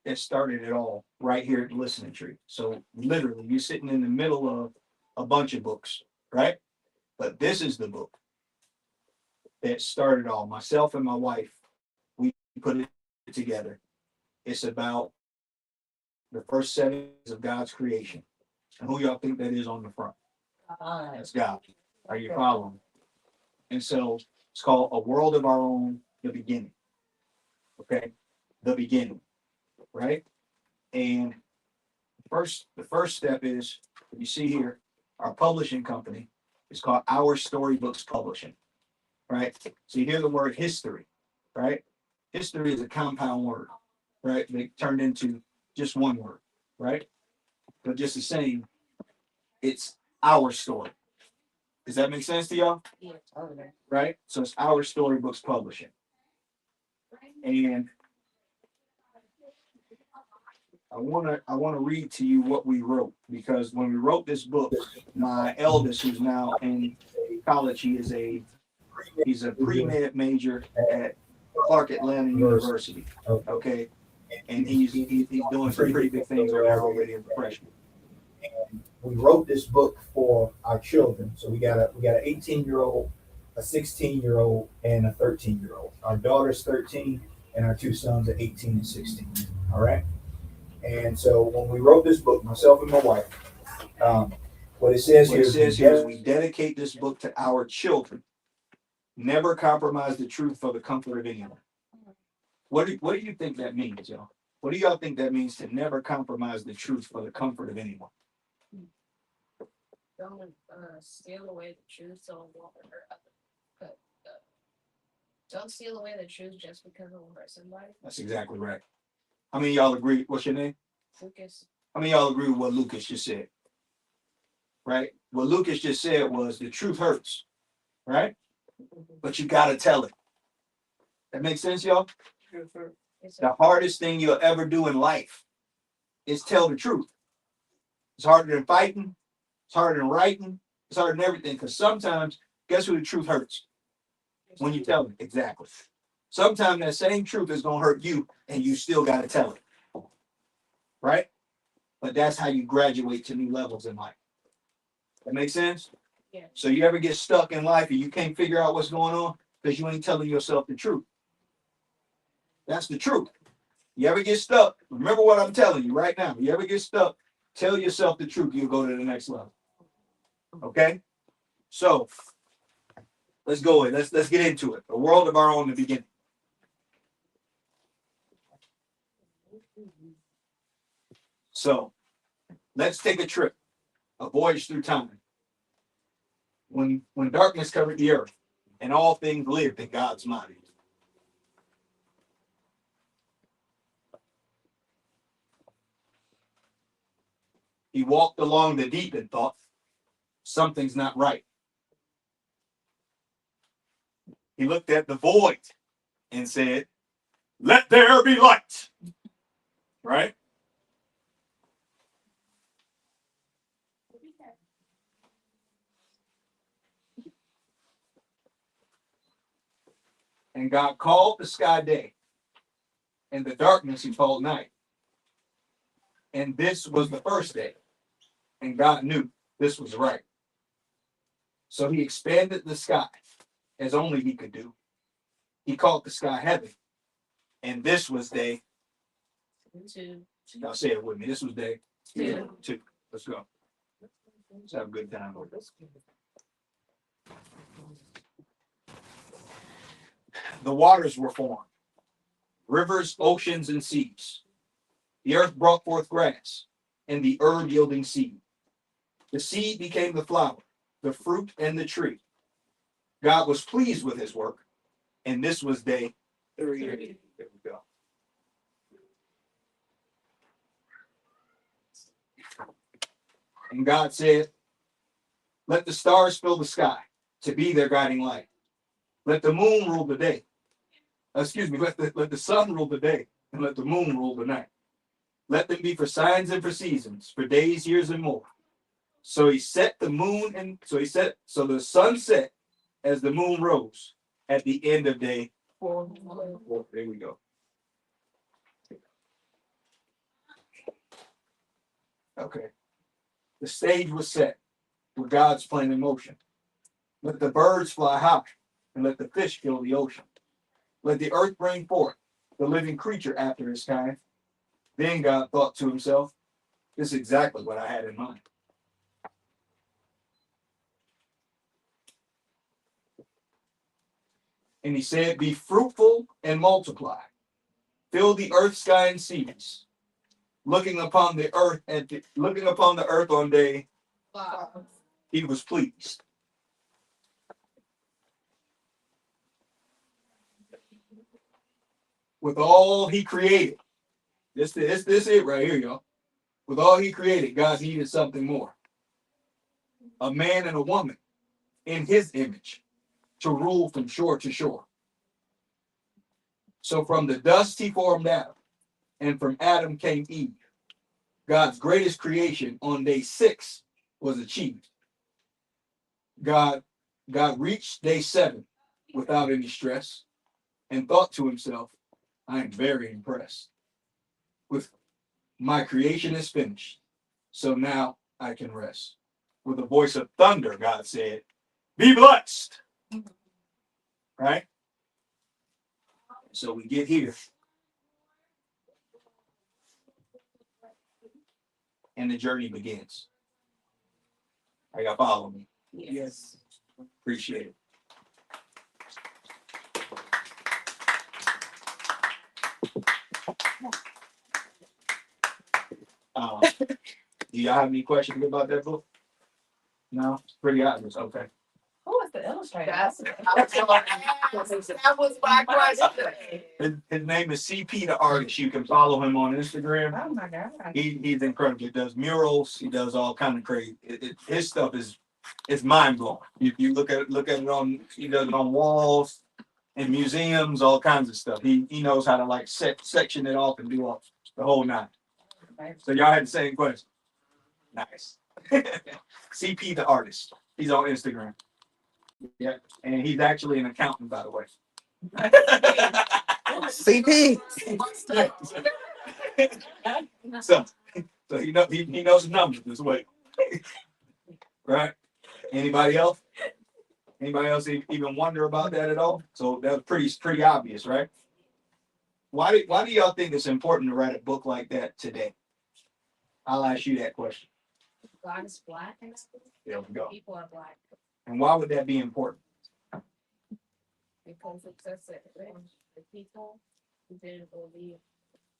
that started it all right here at the listening tree. So literally, you're sitting in the middle of a bunch of books, right? But this is the book that started all. Myself and my wife, we put it together. It's about the first settings of God's creation. And who y'all think that is on the front? That's God. Are you following? And so it's called A World of Our Own, the beginning. Okay? The beginning, right? And the first step is, you see here, our publishing company is called Our Storybooks Publishing, right? So you hear the word history, right? History is a compound word, right? They turned into just one word, right? But just the same, it's our story. Does that make sense to y'all? Yeah. Right? So it's Our Storybooks Publishing. And I wanna read to you what we wrote, because when we wrote this book, my eldest, who's now in college, he's a pre-med major at Clark Atlanta University. Okay. And he's doing some pretty big things over there already as a freshman. And we wrote this book for our children. So we got an 18-year-old, a 16-year-old, and a 13-year-old. Our daughter's 13, and our two sons are 18 and 16. All right. And so when we wrote this book, myself and my wife, what it says here is we dedicate this book to our children. Never compromise the truth for the comfort of anyone. What do you think that means, y'all? What do y'all think that means, to never compromise the truth for the comfort of anyone? Don't steal away the truth, so it won't hurt others. Don't steal away the truth just because it will hurt somebody. That's exactly right. How many of y'all agree? What's your name? Lucas. How many of y'all agree with what Lucas just said? Right? What Lucas just said was the truth hurts, right? But you gotta tell it. That makes sense, y'all? The hardest thing you'll ever do in life is tell the truth. It's harder than fighting. It's harder than writing. It's harder than everything. Because sometimes, guess who the truth hurts? When you tell it. Exactly. Sometimes that same truth is going to hurt you, and you still got to tell it. Right? But that's how you graduate to new levels in life. That makes sense? Yeah. So you ever get stuck in life and you can't figure out what's going on because you ain't telling yourself the truth. That's the truth. You ever get stuck? Remember what I'm telling you right now. You ever get stuck Tell yourself the truth, you'll go to the next level. Okay? So let's go in. Let's get into it. A world of our own in the beginning. So let's take a trip, a voyage through time. When darkness covered the earth and all things lived in God's mind. He walked along the deep and thought, something's not right. He looked at the void and said, let there be light. Right? And God called the sky day, and the darkness he called night. And this was the first day, and God knew this was right. So he expanded the sky as only he could do. He called the sky heaven, and this was day 2. Y'all say it with me. This was day 2. Let's go. Let's have a good time with this. The waters were formed, rivers, oceans, and seas. The earth brought forth grass, and the herb yielding seed. The seed became the flower, the fruit, and the tree. God was pleased with his work, and this was day 3. There we go. And God said, let the stars fill the sky to be their guiding light. Let the moon rule the day. Let the sun rule the day, and let the moon rule the night. Let them be for signs and for seasons, for days, years, and more. So he set the moon, and so the sun set as the moon rose at the end of day 4. There we go. Okay. The stage was set with God's plan in motion. Let the birds fly high, and let the fish fill the ocean. Let the earth bring forth the living creature after his kind. Then God thought to himself, this is exactly what I had in mind. And he said, be fruitful and multiply. Fill the earth, sky, and seas. Looking upon the earth on day 5, he was pleased. With all he created, this it right here, y'all. With all he created, God needed something more. A man and a woman in his image to rule from shore to shore. So from the dust he formed Adam, and from Adam came Eve. God's greatest creation on day 6 was achieved. God reached day 7 without any stress and thought to himself, I am very impressed. With my creation is finished, so now I can rest. With a voice of thunder, God said, be blessed. Right? So we get here. And the journey begins. Are y'all follow me? Yes. Appreciate it. Do y'all have any questions about that book? No? It's pretty obvious. Okay. Who was the illustrator? That was my question. His name is CP the Artist. You can follow him on Instagram. Oh my God. He's incredible. He does murals. He does all kind of crazy. His stuff is mind blowing. You look at it on. He does it on walls in museums, all kinds of stuff. He knows how to like section it off and do all the whole 9. So y'all had the same question. Nice. CP the Artist. He's on Instagram. Yeah, and he's actually an accountant, by the way. CP. so he knows numbers this way. Right? Anybody else? Anybody else even wonder about that at all? So that's pretty obvious, right? Why do y'all think it's important to write a book like that today? I'll ask you that question. God is black and There we go. people are black And why would that be important? because it says that the people who didn't believe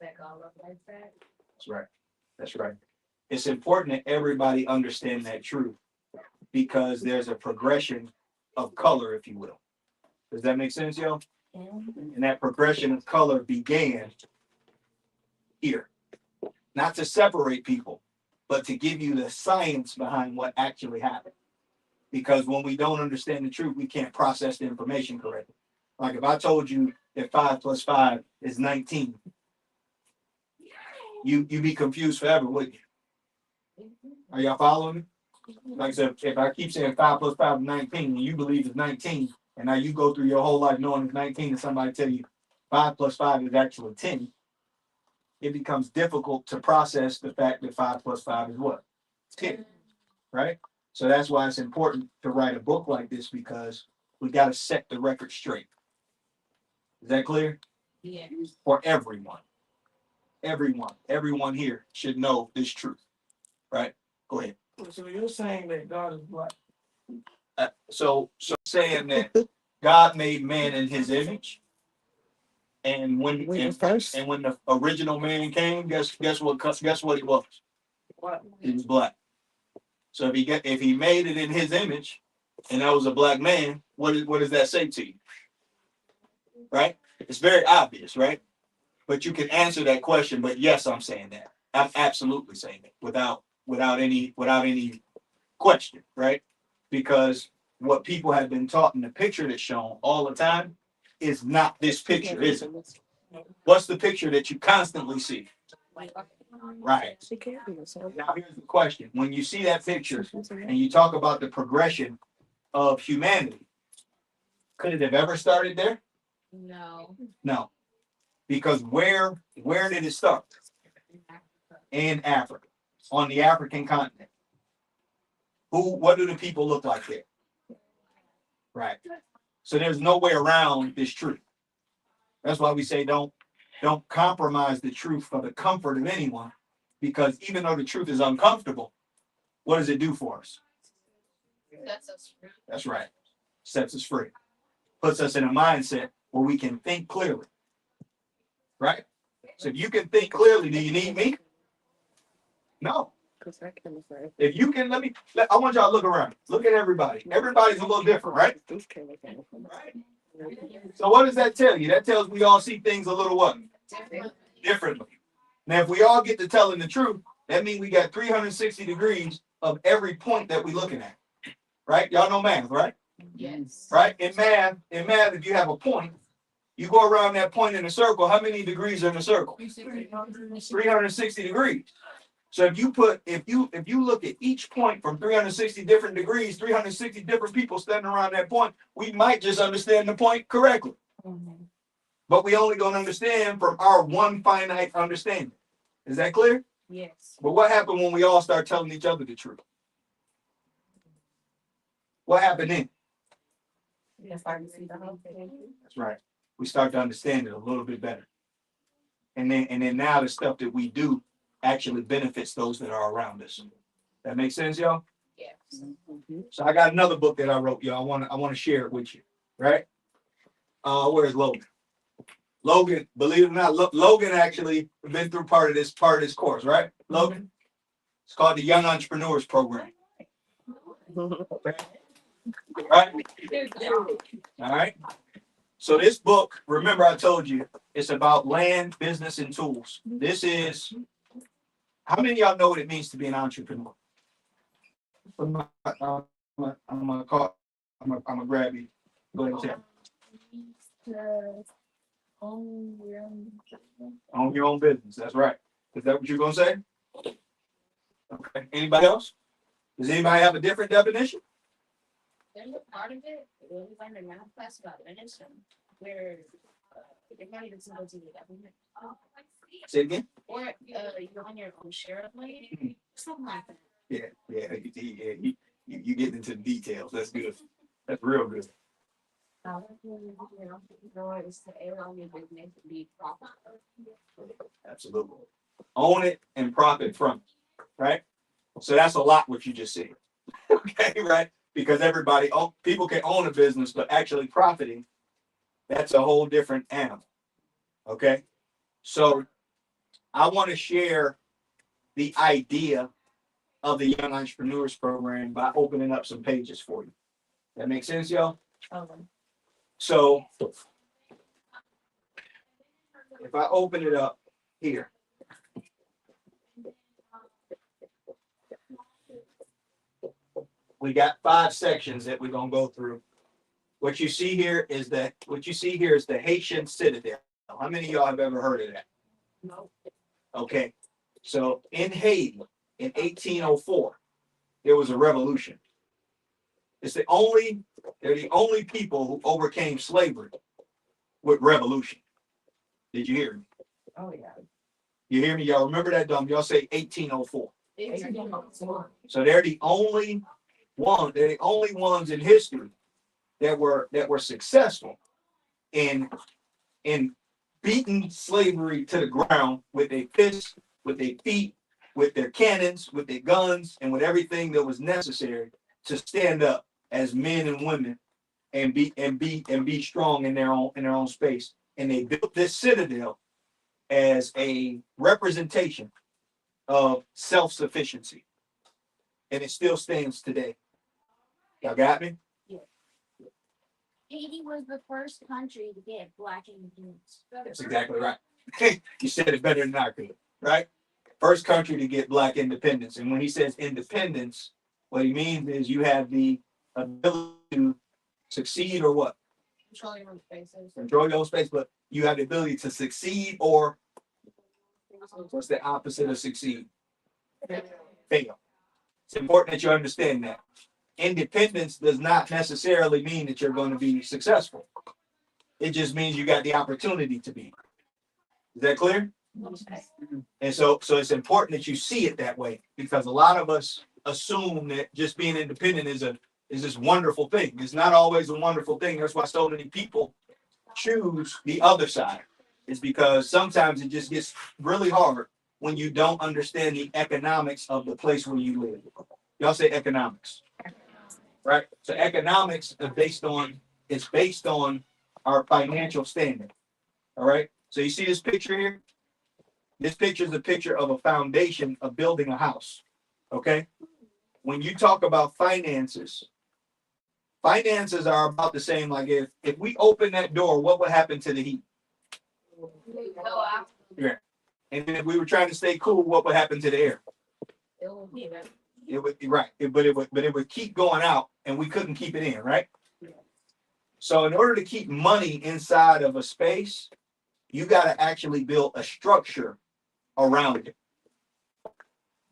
that God looked like that. That's right. That's right. It's important that everybody understand that truth because there's a progression of color, if you will. Does that make sense, yo? And that progression of color began here. Not to separate people, but to give you the science behind what actually happened. Because when we don't understand the truth, we can't process the information correctly. Like if I told you that 5 plus 5 is 19, you'd be confused forever, wouldn't you? Are y'all following me? Like I said, if I keep saying 5 plus 5 is 19, and you believe it's 19, and now you go through your whole life knowing it's 19, and somebody tell you 5 plus 5 is actually 10, it becomes difficult to process the fact that 5 plus 5 is what? 10, right? So that's why it's important to write a book like this because we got to set the record straight. Is that clear? Yeah. For everyone. Everyone here should know this truth, right? Go ahead. So you're saying that God is black? So saying that God made man in his image, and when the original man came, guess what he was? What? He was black. So if he made it in his image, and that was a black man, what does that say to you? Right? It's very obvious, right? But you can answer that question. But yes, I'm saying that. I'm absolutely saying it without any question, right? Because what people have been taught in the picture that's shown all the time is not this picture, is it? What's the picture that you constantly see? Right. Now here's the question. When you see that picture and you talk about the progression of humanity, could it have ever started there? No. No. Because where did it start? In Africa. On the African continent. What do the people look like there? Right. So there's no way around this truth. That's why we say don't compromise the truth for the comfort of anyone. Because even though the truth is uncomfortable, what does it do for us? That's us. That's right. Sets us free. Puts us in a mindset where we can think clearly. Right? So if you can think clearly, do you need me? No. If you can, I want y'all to look around. Look at everybody. Everybody's a little different, right? Right? So what does that tell you? That tells we all see things a little what? Differently. Now, if we all get to telling the truth, that means we got 360 degrees of every point that we're looking at. Right? Y'all know math, right? Yes. Right? In math, if you have a point, you go around that point in a circle. How many degrees are in a circle? 360 degrees. So if you look at each point from 360 different degrees, 360 different people standing around that point, we might just understand the point correctly. Mm-hmm. But we only gonna understand from our one finite understanding. Is that clear? Yes. But what happened when we all start telling each other the truth? What happened then? That's right. We start to understand it a little bit better. And then now the stuff that we do actually benefits those that are around us. That makes sense, y'all? Yes. So I got another book that I wrote, y'all. I want to share it with you. Right? Where's Logan? Logan, believe it or not, Logan actually been through part of this course, right? Logan? It's called the Young Entrepreneurs Program. Right? All right. So this book, remember I told you, it's about land, business, and tools. This is, how many of y'all know what it means to be an entrepreneur? I'm gonna grab you. Go ahead and tell me. Own your own business. That's right. Is that what you're gonna say? Okay. Anybody else? Does anybody have a different definition? There's a part of it, we learned in math class about medicine, where you're not even supposed to do the government. Say it again. Or you're on your own share of land, something like that. Yeah. You getting into the details. That's good. That's real good. Is to own your business and be profitable. Absolutely. Own it and profit from it. right? So that's a lot what you just said. Okay, right? Because people can own a business, but actually profiting, that's a whole different animal. Okay. So I want to share the idea of the Young Entrepreneurs Program by opening up some pages for you. That makes sense, y'all? So if I open it up here, we got 5 sections that we're gonna go through. What you see here is the Haitian Citadel. How many of y'all have ever heard of that? No. Okay. So in Haiti in 1804, there was a revolution. They're the only people who overcame slavery with revolution. Did you hear me? Oh yeah. You hear me? Y'all remember that? Y'all say 1804. 1804. So they're the only ones in history that were successful in beating slavery to the ground with their fists, with their feet, with their cannons, with their guns, and with everything that was necessary to stand up as men and women and be strong in their own space. And they built this citadel as a representation of self-sufficiency. And it still stands today. Y'all got me? Yeah. Haiti was the first country to get black independence. That's exactly right. You said it better than I could, right? First country to get black independence. And when he says independence, what he means is you have the ability to succeed or what? Control your own spaces. Control your own space, but you have the ability to succeed or what's the opposite of succeed? Fail. It's important that you understand that. Independence does not necessarily mean that you're going to be successful. It just means you got the opportunity to be. Is that clear? Okay. And so it's important that you see it that way, because a lot of us assume that just being independent is this wonderful thing. It's not always a wonderful thing. That's why so many people choose the other side. It's because sometimes it just gets really hard when you don't understand the economics of the place where you live. Y'all say economics, right? So economics is based on our financial standing. All right. So you see this picture here? This picture is a picture of a foundation of building a house. Okay. When you talk about finances are about the same. Like if we open that door, what would happen to the heat? Yeah. And then if we were trying to stay cool, what would happen to the air? It would right. But it would keep going out, and we couldn't keep it in, right? So in order to keep money inside of a space, you got to actually build a structure around it.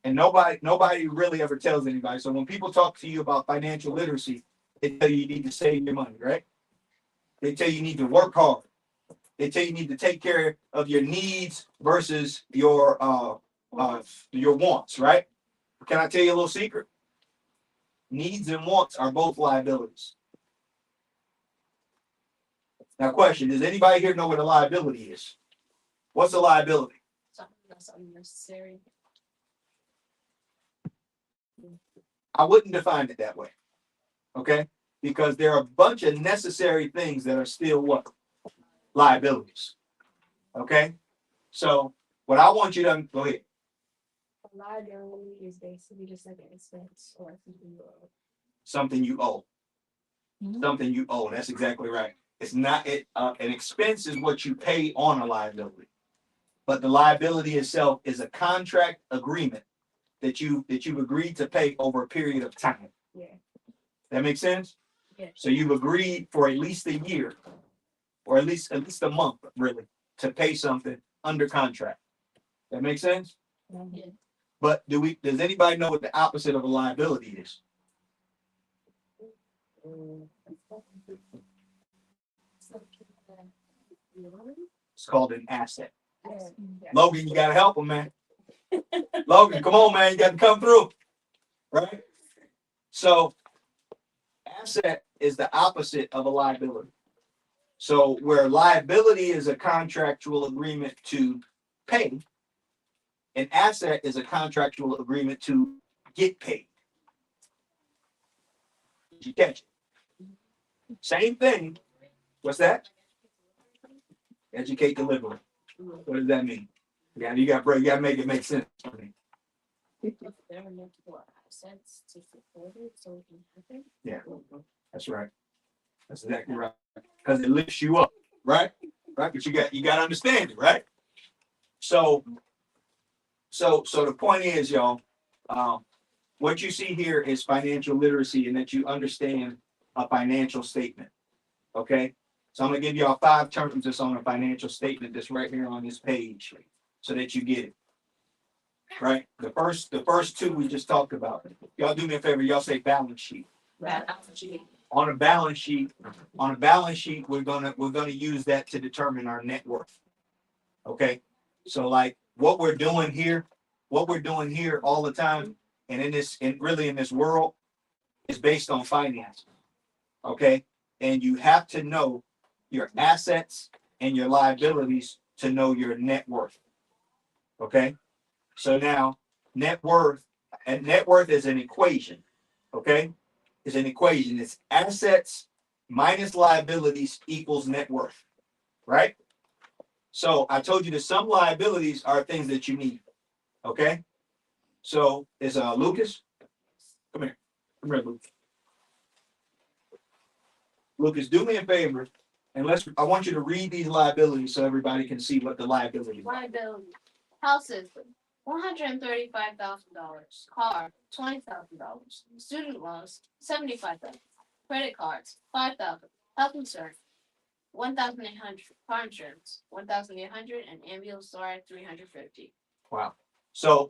And nobody really ever tells anybody. So when people talk to you about financial literacy, they tell you need to save your money, right? They tell you need to work hard. They tell you need to take care of your needs versus your wants, right? Can I tell you a little secret? Needs and wants are both liabilities. Now, question: does anybody here know what a liability is? What's a liability? Something that's unnecessary. I wouldn't define it that way, okay? Because there are a bunch of necessary things that are still what? Liabilities, okay? So what I want you to go ahead. A liability is basically just like an expense or something you owe. Something you owe. Mm-hmm. Something you owe. That's exactly right. It's not an expense is what you pay on a liability, but the liability itself is a contract agreement that you've agreed to pay over a period of time. Yeah. That makes sense? Yeah. So you've agreed for at least a year, or at least a month, really, to pay something under contract. That makes sense? Yeah. But does anybody know what the opposite of a liability is? It's called an asset. Yeah. Logan, you gotta help him, man. Logan, come on, man. You got to come through. Right? So, asset is the opposite of a liability. So, where liability is a contractual agreement to pay, An asset is a contractual agreement to get paid. Did you catch it? Same thing. What's that? Educate delivery. What does that mean? Yeah, you got to make it make sense for me. Yeah, that's right. That's exactly right. Because it lifts you up, right? Right, but you got to understand it, right? So the point is, y'all, what you see here is financial literacy, and that you understand a financial statement. Okay, so I'm gonna give y'all 5 terms that's on a financial statement that's right here on this page, so that you get it. Right, the first 2 we just talked about. Y'all do me a favor. Y'all say balance sheet. On a balance sheet, we're gonna use that to determine our net worth. Okay, so like what we're doing here all the time, and in this world, is based on finance. Okay, and you have to know your assets and your liabilities to know your net worth. Okay, so now net worth is an equation. Okay, it's an equation. It's assets minus liabilities equals net worth. Right. So I told you that some liabilities are things that you need. Okay. So is Lucas? Come here, Lucas. Lucas, do me a favor, and I want you to read these liabilities so everybody can see what the liability is. Liability. Houses, $135,000. Car, $20,000. Student loans, $75,000. Credit cards, $5,000. Health insurance, $1,800. Car insurance, $1,800, and ambulance ride, $350. Wow. So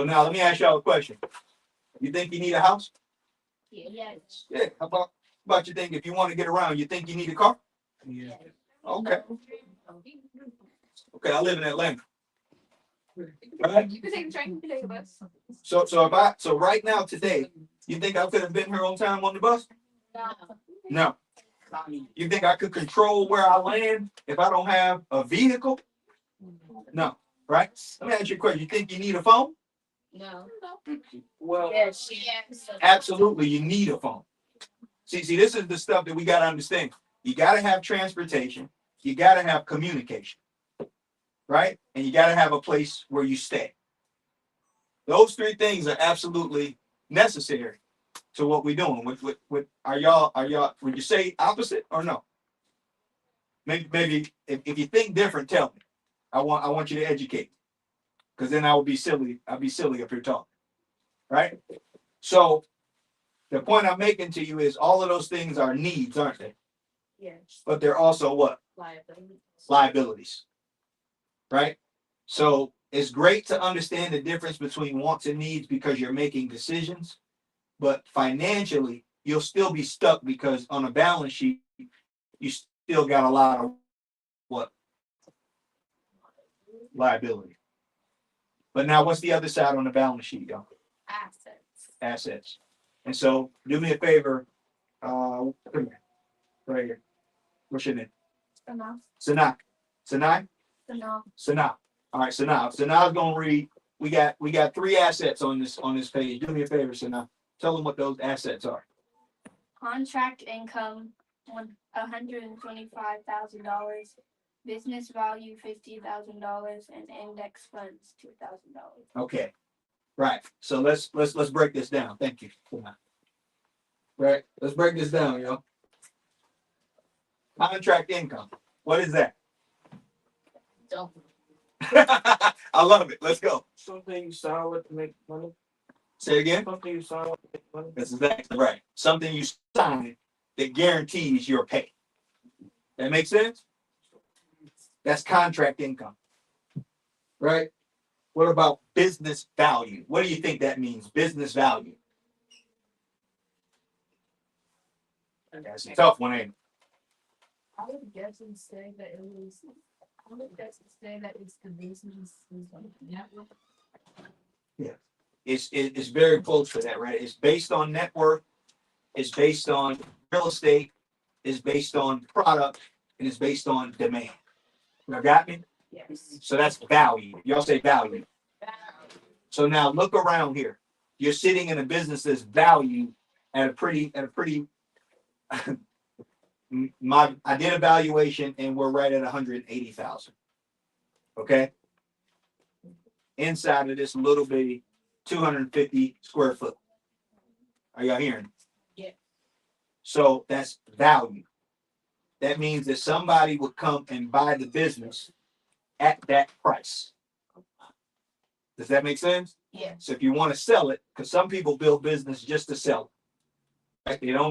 now let me ask y'all a question. You think you need a house? Yes. Yeah. How about you think if you want to get around, you think you need a car? Yeah. Okay. Okay, I live in Atlanta. Right? You can take the train, you can take the bus. So right now today, you think I could have been here on time on the bus? No. You think I could control where I land if I don't have a vehicle? No. Right? Let me ask you a question. You think you need a phone? No. Well, Yes. absolutely, you need a phone. See, this is the stuff that we got to understand. You got to have transportation. You got to have communication. Right? And you got to have a place where you stay. Those 3 things are absolutely necessary to what we're doing. With are y'all, would you say opposite or no? Maybe if you think different, tell me. I want you to educate. Because then I would be silly. I'd be silly if you're talking. Right? So the point I'm making to you is all of those things are needs, aren't they? Yes. But they're also what? Liabilities. Right? So it's great to understand the difference between wants and needs because you're making decisions. But financially, you'll still be stuck because on a balance sheet, you still got a lot of what? Liability. But now what's the other side on the balance sheet, y'all? Assets. And so do me a favor. Come here. Right here. What's your name? Sanaa. Sanaa. All right, Sanaa's gonna read. We got 3 assets on this page. Do me a favor, Sanaa. Tell them what those assets are. Contract income, $125,000. Business value, $50,000, and index funds, $2,000. Okay. Right. So let's break this down. Thank you. Right. Let's break this down, yo. Contract income. What is that? I love it. Let's go. Something you solid to make money. Say it again. Something you solid to make money. That's exactly right. Something you sign that guarantees your pay. That makes sense? That's contract income. Right? What about business value? What do you think that means? Business value. That's a tough one, ain't it? I would guess and say that it's the business network. Yeah. It's very close to that, right? It's based on net worth, it's based on real estate, it's based on product, and it's based on demand. You got me? Yes. So that's value. Y'all say value. So now look around here. You're sitting in a business that's valued at a pretty I did a valuation and we're right at 180,000. Okay. Inside of this little bitty 250 square foot. Are y'all hearing? Yeah. So that's value. That means that somebody would come and buy the business at that price. Does that make sense? Yeah. So if you want to sell it, because some people build business just to sell it. Right? They don't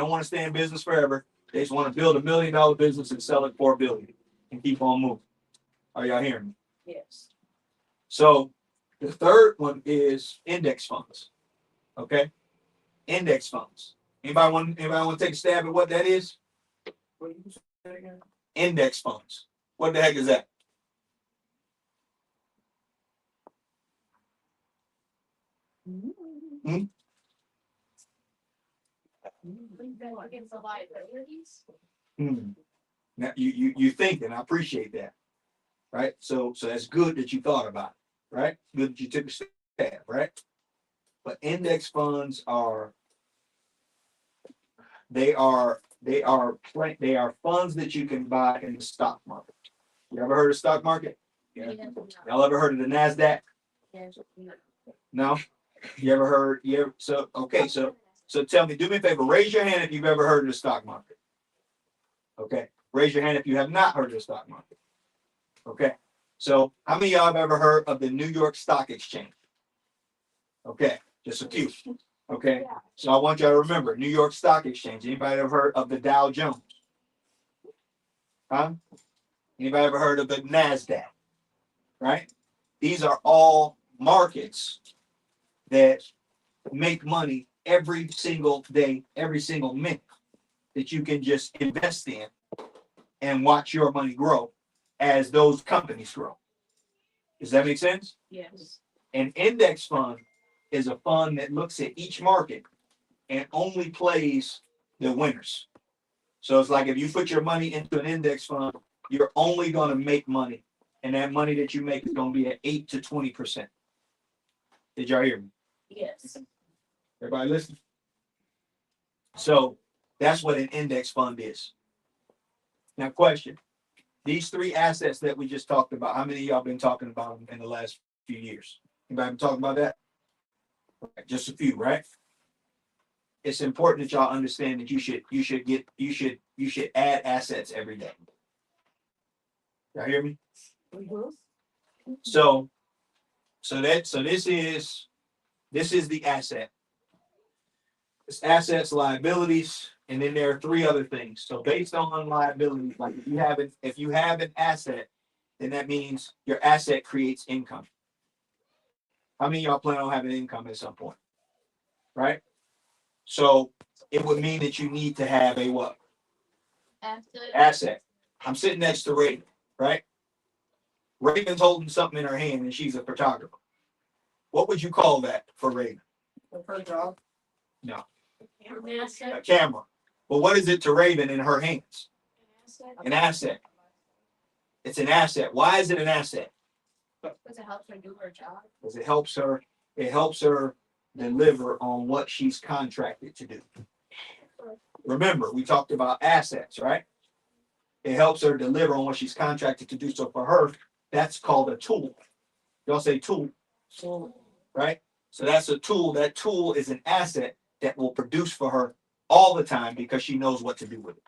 want to stay in business forever. They just want to build $1 million business and sell it for $1 billion and keep on moving. Are y'all hearing me? Yes. So the third one is index funds. Okay. Index funds. Anybody want to take a stab at what that is? What did you say again? Index funds. What the heck is that? Hmm? Against the liabilities. Now you thinking, I appreciate that. Right? So that's good that you thought about it, right? Good that you took a stab, right? But index funds are funds that you can buy in the stock market. You ever heard of stock market? Yeah. Y'all ever heard of the NASDAQ? Yes. No? You ever heard? So tell me, do me a favor, raise your hand if you've ever heard of the stock market. Okay. Raise your hand if you have not heard of the stock market. Okay. So how many of y'all have ever heard of the New York Stock Exchange? Okay, just a few. Okay. So I want y'all to remember New York Stock Exchange. Anybody ever heard of the Dow Jones? Huh? Anybody ever heard of the NASDAQ? Right? These are all markets that make money every single day, every single minute that you can just invest in and watch your money grow as those companies grow. Does that make sense? Yes. An index fund is a fund that looks at each market and only plays the winners. So it's like if you put your money into an index fund, you're only going to make money. And that money that you make is going to be at 8 to 20%. Did y'all hear me? Yes. Everybody listen? So that's what an index fund is. Now, question. These three assets that we just talked about, how many of y'all been talking about them in the last few years? Anybody been talking about that? Just a few, right? It's important that y'all understand that you should add assets every day. Y'all hear me? Mm-hmm. So this is the asset. It's assets, liabilities, and then there are three other things. So based on liabilities, like if you have an asset, then that means your asset creates income. How many of y'all plan on having income at some point? Right? So it would mean that you need to have a what? Asset. I'm sitting next to Raven, right? Raven's holding something in her hand and she's a photographer. What would you call that for Raven? Her job. No. A camera. Well, what is it to Raven in her hands? An asset. It's an asset. Why is it an asset? Because it helps her do her job. Because it helps her deliver on what she's contracted to do. Remember, we talked about assets, right? It helps her deliver on what she's contracted to do. So for her, that's called a tool. Y'all say tool, right? So that's a tool. That tool is an asset that will produce for her all the time because she knows what to do with it.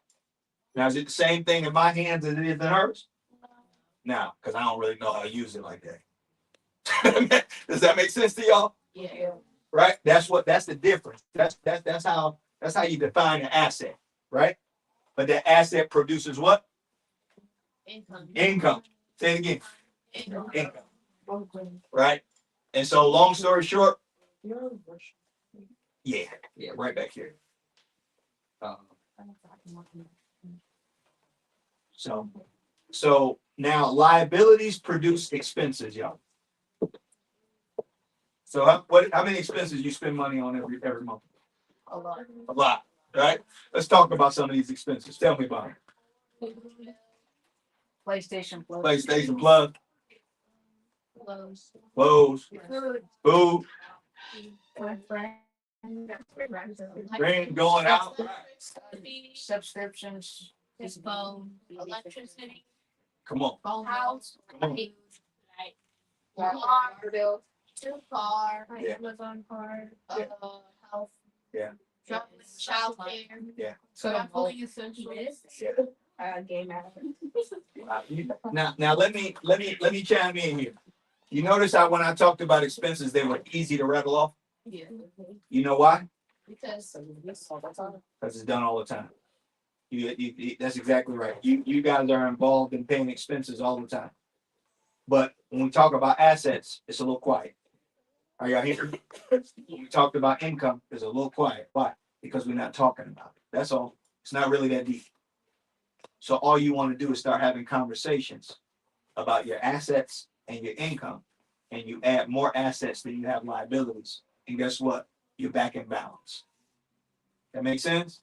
Now, is it the same thing in my hands as it is in hers? No, because I don't really know how to use it like that. Does that make sense to y'all? Yeah. Right? That's the difference. That's how you define an asset, right? But that asset produces what? Income. Say it again. Income. Right? And so long story short, yeah, right back here. So now liabilities produce expenses, y'all. So how many expenses you spend money on every month? A lot. A lot, right? Let's talk about some of these expenses. Tell me about them. PlayStation Plus. PlayStation Plus. Clothes. Clothes, Food. food, My friend. rent, going out. Subscriptions. His phone. Electricity. Come on, Phone house. come on. Like. Car bill. Car. Yeah. Amazon card. Yeah. Health. Yeah. Child care. Yeah. Traveling essentials. Yeah. Game out. Now let me chime in here. You notice how when I talked about expenses, they were easy to rattle off. Yeah. You know why? Because Because it's done all the time. That's exactly right. You guys are involved in paying expenses all the time. But when we talk about assets, it's a little quiet. Are y'all here? When we talked about income, it's a little quiet. Why? Because we're not talking about it. That's all. It's not really that deep. So all you want to do is start having conversations about your assets and your income, and you add more assets than you have liabilities. And guess what? You're back in balance. That makes sense?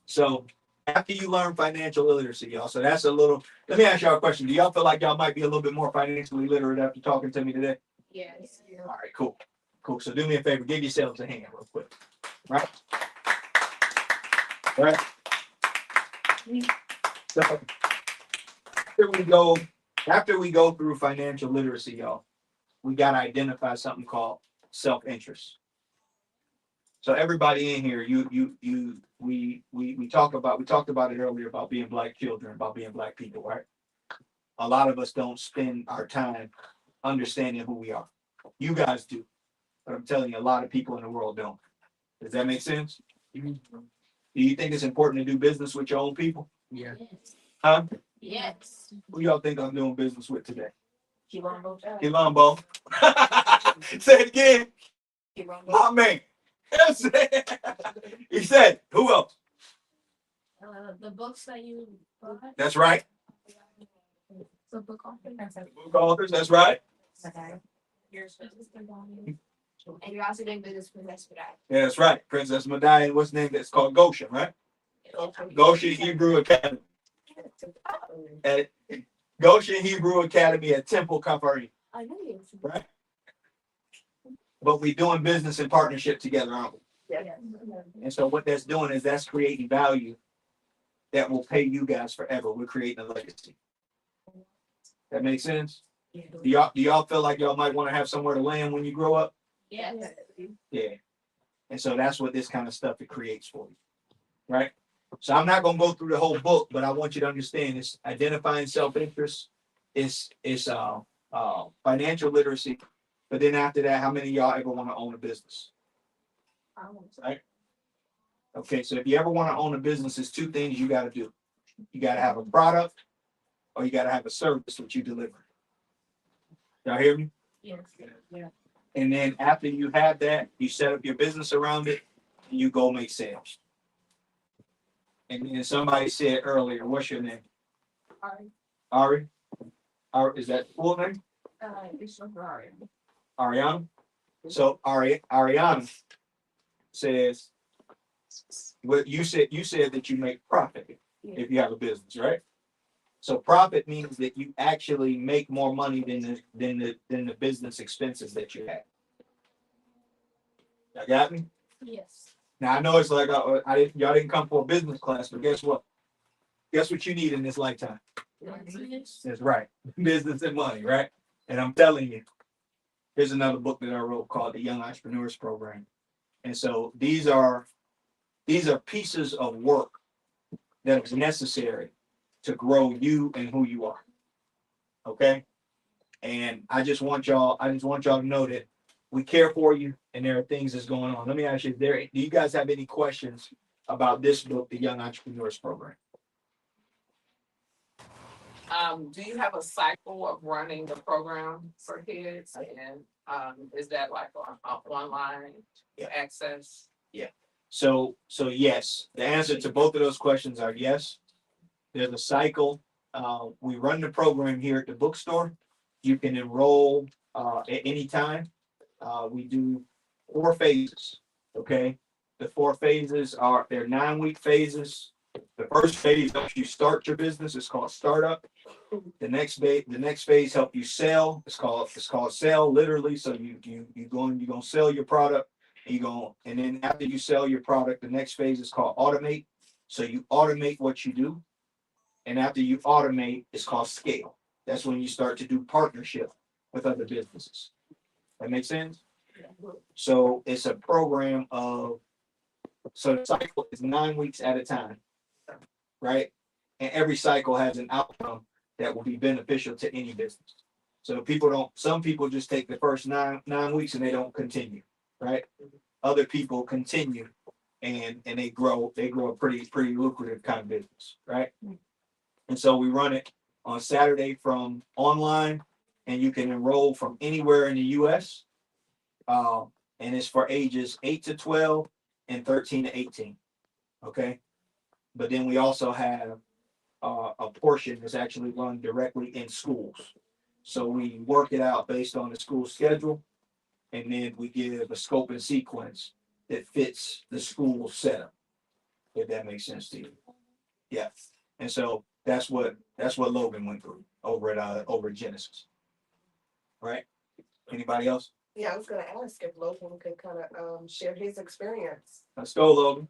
So after you learn financial literacy, y'all, so that's a little, let me ask y'all a question. Do y'all feel like y'all might be a little bit more financially literate after talking to me today? yes. All right, cool. Cool. So do me a favor, give yourselves a hand real quick. Right? All right. So after we go through financial literacy, y'all, we got to identify something called self-interest. So everybody in here, we talked about it earlier about being black children, about being black people, right? A lot of us don't spend our time understanding who we are. You guys do, but I'm telling you, a lot of people in the world don't. Does that make sense? Do you think it's important to do business with your own people? Yeah. Huh? Yes. Who y'all think I'm doing business with today? Kilombo. Kilombo. Say it again. Kilombo. My man. Yes. He said, who else? The books that you bought. That's right. The book author. Book authors, that's right. And you're also doing business with Princess Madai. Yeah, that's right. Princess Madai, what's the name? That's called Goshen, right? Goshen Hebrew Academy. At Goshen Hebrew Academy at Temple Kafarim. I know you. Right? But we're doing business in partnership together, aren't we? Yeah. And so what that's doing is that's creating value that will pay you guys forever. We're creating a legacy. That makes sense? Do y'all feel like y'all might want to have somewhere to land when you grow up? Yeah. Yeah. And so that's what this kind of stuff it creates for you. Right? So I'm not gonna go through the whole book, but I want you to understand it's identifying self-interest, it's financial literacy. But then after that, how many of y'all ever want to own a business? Right? Okay, so if you ever want to own a business, there's two things you got to do. You got to have a product or you got to have a service that you deliver. Y'all hear me? Yes. Yeah. And then after you have that, you set up your business around it, and you go make sales. And then somebody said earlier, what's your name? Ari. Ari, is that full name? It's Ari. Ariana. So Ariana says, what you said that you make profit if you have a business, right? So profit means that you actually make more money than the business expenses that you have. Y'all got me? Yes. Now I know it's like y'all didn't come for a business class, but guess what? Guess what you need in this lifetime? That's right, business and money, right? And I'm telling you, here's another book that I wrote called The Young Entrepreneurs Program. And so these are pieces of work that is necessary to grow you and who you are. Okay? And I just want y'all to know that we care for you and there are things that's going on. Let me ask you, do you guys have any questions about this book, The Young Entrepreneurs Program? Do you have a cycle of running the program for kids? And is that like on online access? Yeah. So yes, the answer to both of those questions are yes. There's a cycle. We run the program here at the bookstore. You can enroll at any time. We do 4 phases. Okay. The 4 phases they're 9-week phases. The first phase helps you start your business. It's called startup. The next phase help you sell. It's called sell literally. So you're gonna sell your product, and then after you sell your product, the next phase is called automate. So you automate what you do, and after you automate, it's called scale. That's when you start to do partnership with other businesses. That makes sense? So it's a program so the cycle is 9 weeks at a time, right? And every cycle has an outcome that will be beneficial to any business. So some people just take the first nine weeks and they don't continue, right? Other people continue and they grow a pretty lucrative kind of business, right? And so we run it on Saturday from online, and you can enroll from anywhere in the US. And it's for ages 8 to 12 and 13 to 18. Okay. But then we also have a portion that's actually run directly in schools. So we work it out based on the school schedule, and then we give a scope and sequence that fits the school setup, if that makes sense to you. Yeah. And so that's what Logan went through over at Genesis. Right? Anybody else? Yeah, I was gonna ask if Logan could kind of share his experience. Let's go, Logan.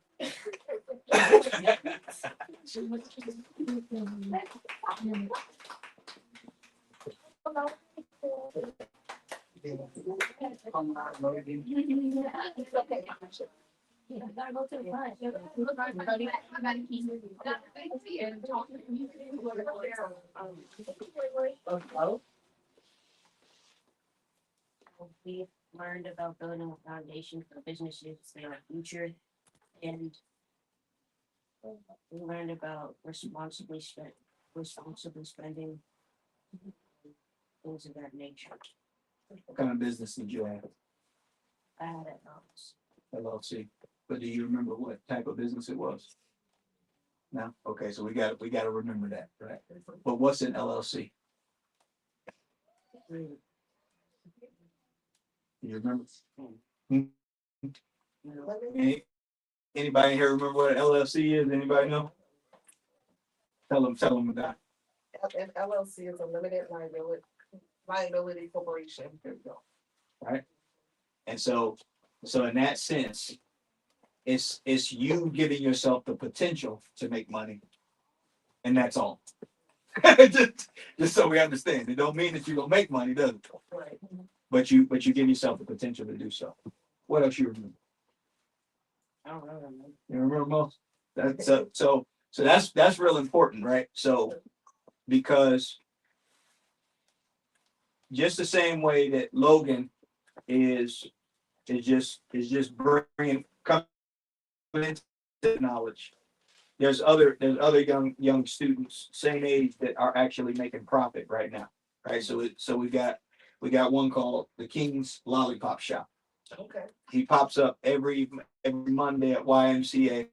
We've learned about building a foundation for businesses in our future, and we learned about responsibly spending, things of that nature. What kind of business did you have? I had it once. LLC. But do you remember what type of business it was? No? Okay, so we got to remember that, right? But what's an LLC? Do you remember? Anybody here remember what an LLC is? Anybody know? Tell them about it. An LLC is a limited liability corporation. There we go. Right. And so in that sense, it's you giving yourself the potential to make money, and that's all. just so we understand, it don't mean that you're gonna make money, does it? Right. But you give yourself the potential to do so. What else you remember? I don't know. You remember most? So that's real important, right? So because just the same way that Logan is just coming into knowledge. There's other young students same age that are actually making profit right now, right? So we got one called the King's Lollipop Shop. Okay. He pops up every Monday at YMCA.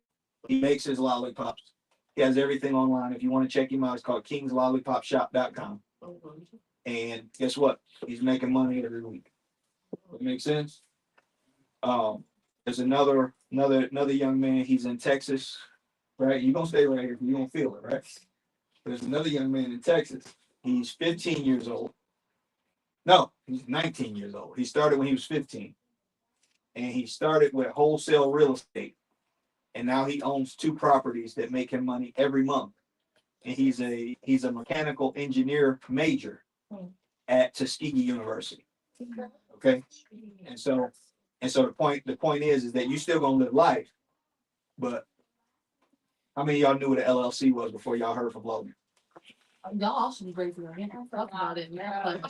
He makes his lollipops. He has everything online. If you want to check him out, it's called kingslollipopshop.com. Mm-hmm. And guess what? He's making money every week. That makes sense. There's another young man. He's in Texas, right? You're gonna stay right here. You don't feel it, right? There's another young man in Texas. He's 15 years old. No, he's 19 years old. He started when he was 15, and he started with wholesale real estate, and now he owns 2 properties that make him money every month. And he's a mechanical engineer major at Tuskegee University. Okay, and so the point is that you still gonna live life, but how many of y'all knew what an LLC was before y'all heard from Logan? Y'all also be great for your hand. Talk about it, man.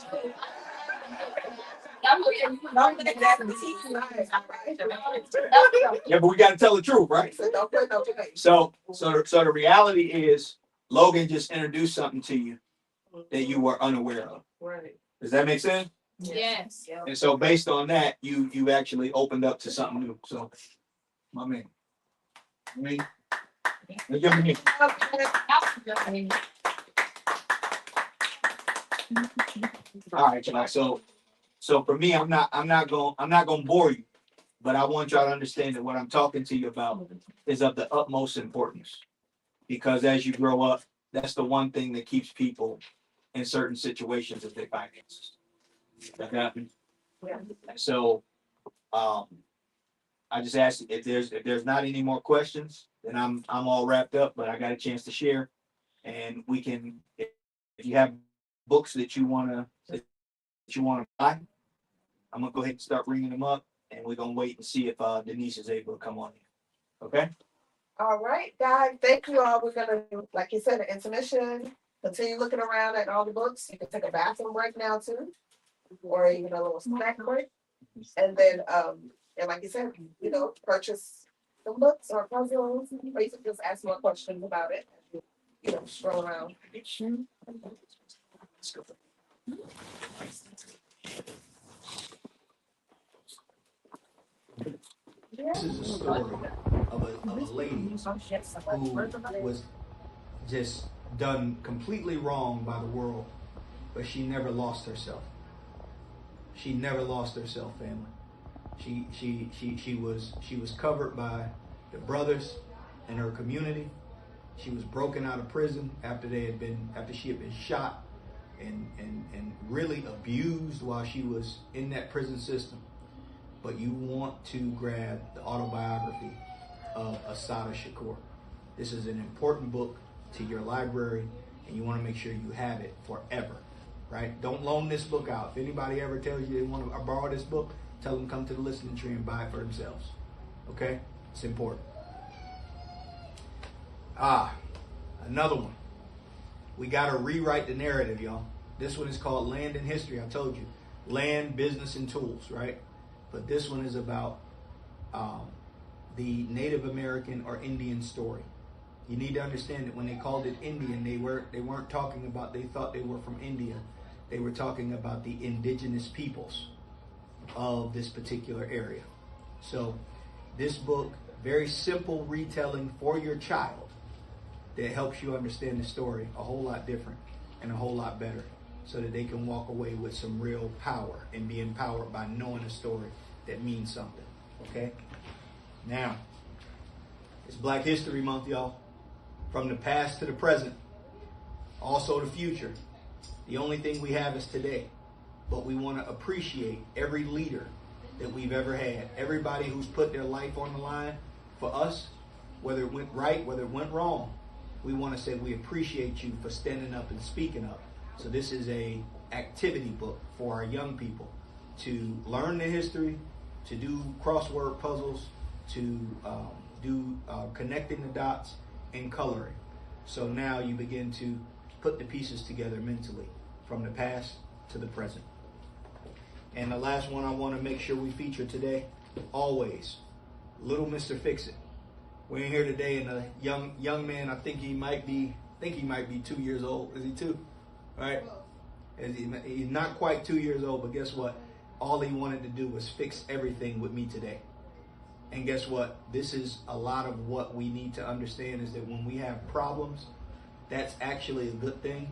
Yeah, but we got to tell the truth, right? So the reality is, Logan just introduced something to you that you were unaware of. Right. Does that make sense? Yes. And so based on that, you actually opened up to something new. So, my man, give me. All right, y'all. So for me, I'm not gonna bore you, but I want y'all to understand that what I'm talking to you about is of the utmost importance, because as you grow up, that's the one thing that keeps people in certain situations if they finances. That happened. So, I just asked if there's not any more questions, then I'm all wrapped up, but I got a chance to share. And we can, if you have books that you wanna buy, I'm gonna go ahead and start ringing them up, and we're gonna wait and see if Denise is able to come on in. Okay? All right, guys, thank you all. We're gonna, like you said, an intermission. Continue looking around at all the books. You can take a bathroom break now too, or even a little snack break. And then, and like you said, purchase the books or puzzles, or you can just ask more questions about it. Stroll around. Let's go. This is a story of a lady who was just done completely wrong by the world, but she never lost herself. She never lost herself, family. She was covered by the brothers in her community. She was broken out of prison after she had been shot and really abused while she was in that prison system. But you want to grab the autobiography of Assata Shakur. This is an important book to your library, and you want to make sure you have it forever, right? Don't loan this book out. If anybody ever tells you they want to borrow this book, tell them come to the listening tree and buy it for themselves, okay? It's important. Another one. We got to rewrite the narrative, y'all. This one is called Land and History. I told you, land, business, and tools, right? But this one is about the Native American or Indian story. You need to understand that when they called it Indian, they weren't talking about, they thought they were from India. They were talking about the indigenous peoples of this particular area. So this book, very simple retelling for your child that helps you understand the story a whole lot different and a whole lot better, so that they can walk away with some real power and be empowered by knowing a story that means something, okay? Now, it's Black History Month, y'all. From the past to the present, also the future. The only thing we have is today. But we want to appreciate every leader that we've ever had. Everybody who's put their life on the line for us, whether it went right, whether it went wrong. We want to say we appreciate you for standing up and speaking up. So this is a activity book for our young people to learn the history, to do crossword puzzles, to do connecting the dots and coloring. So now you begin to put the pieces together mentally from the past to the present. And the last one I want to make sure we feature today, always, Little Mr. Fix-It. We're in here today, and a young man, I think he might be 2 years old. Is he 2? Right? He's not quite 2 years old, but guess what? All he wanted to do was fix everything with me today. And guess what? This is a lot of what we need to understand, is that when we have problems, that's actually a good thing,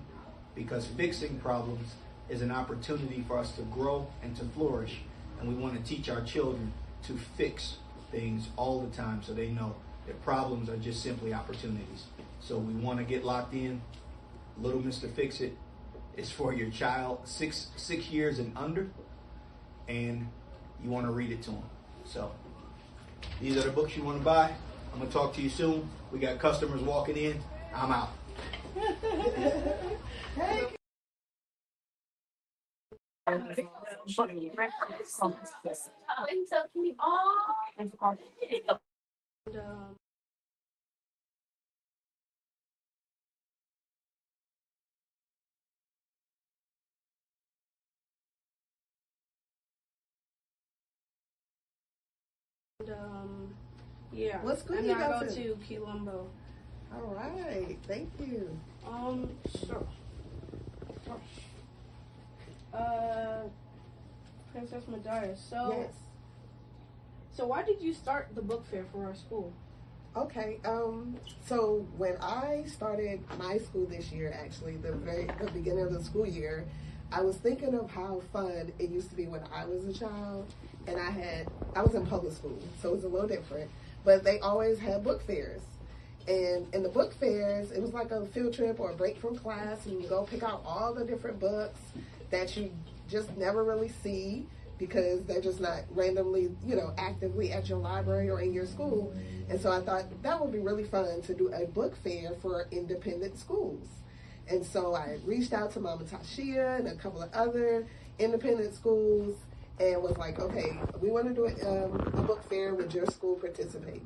because fixing problems is an opportunity for us to grow and to flourish. And we want to teach our children to fix things all the time, so they know that problems are just simply opportunities. So we want to get locked in. Little Mr. Fix-It is for your child 6 years and under, and you want to read it to them. So these are the books you want to buy. I'm going to talk to you soon. We got customers walking in. I'm out. Yeah. What school and you I go go to? to Quilombo. All right, thank you. Sure. Princess Medaya. So, Yes. So why did you start the book fair for our school? Okay, so when I started my school this year, actually, the beginning of the school year, I was thinking of how fun it used to be when I was a child, and I was in public school, so it was a little different, but they always had book fairs. And in the book fairs, it was like a field trip or a break from class, and you go pick out all the different books that you just never really see because they're just not randomly, actively at your library or in your school. And so I thought that would be really fun to do a book fair for independent schools. And so I reached out to Mama Tashia and a couple of other independent schools and was like, okay, we want to do a book fair. Would your school participate?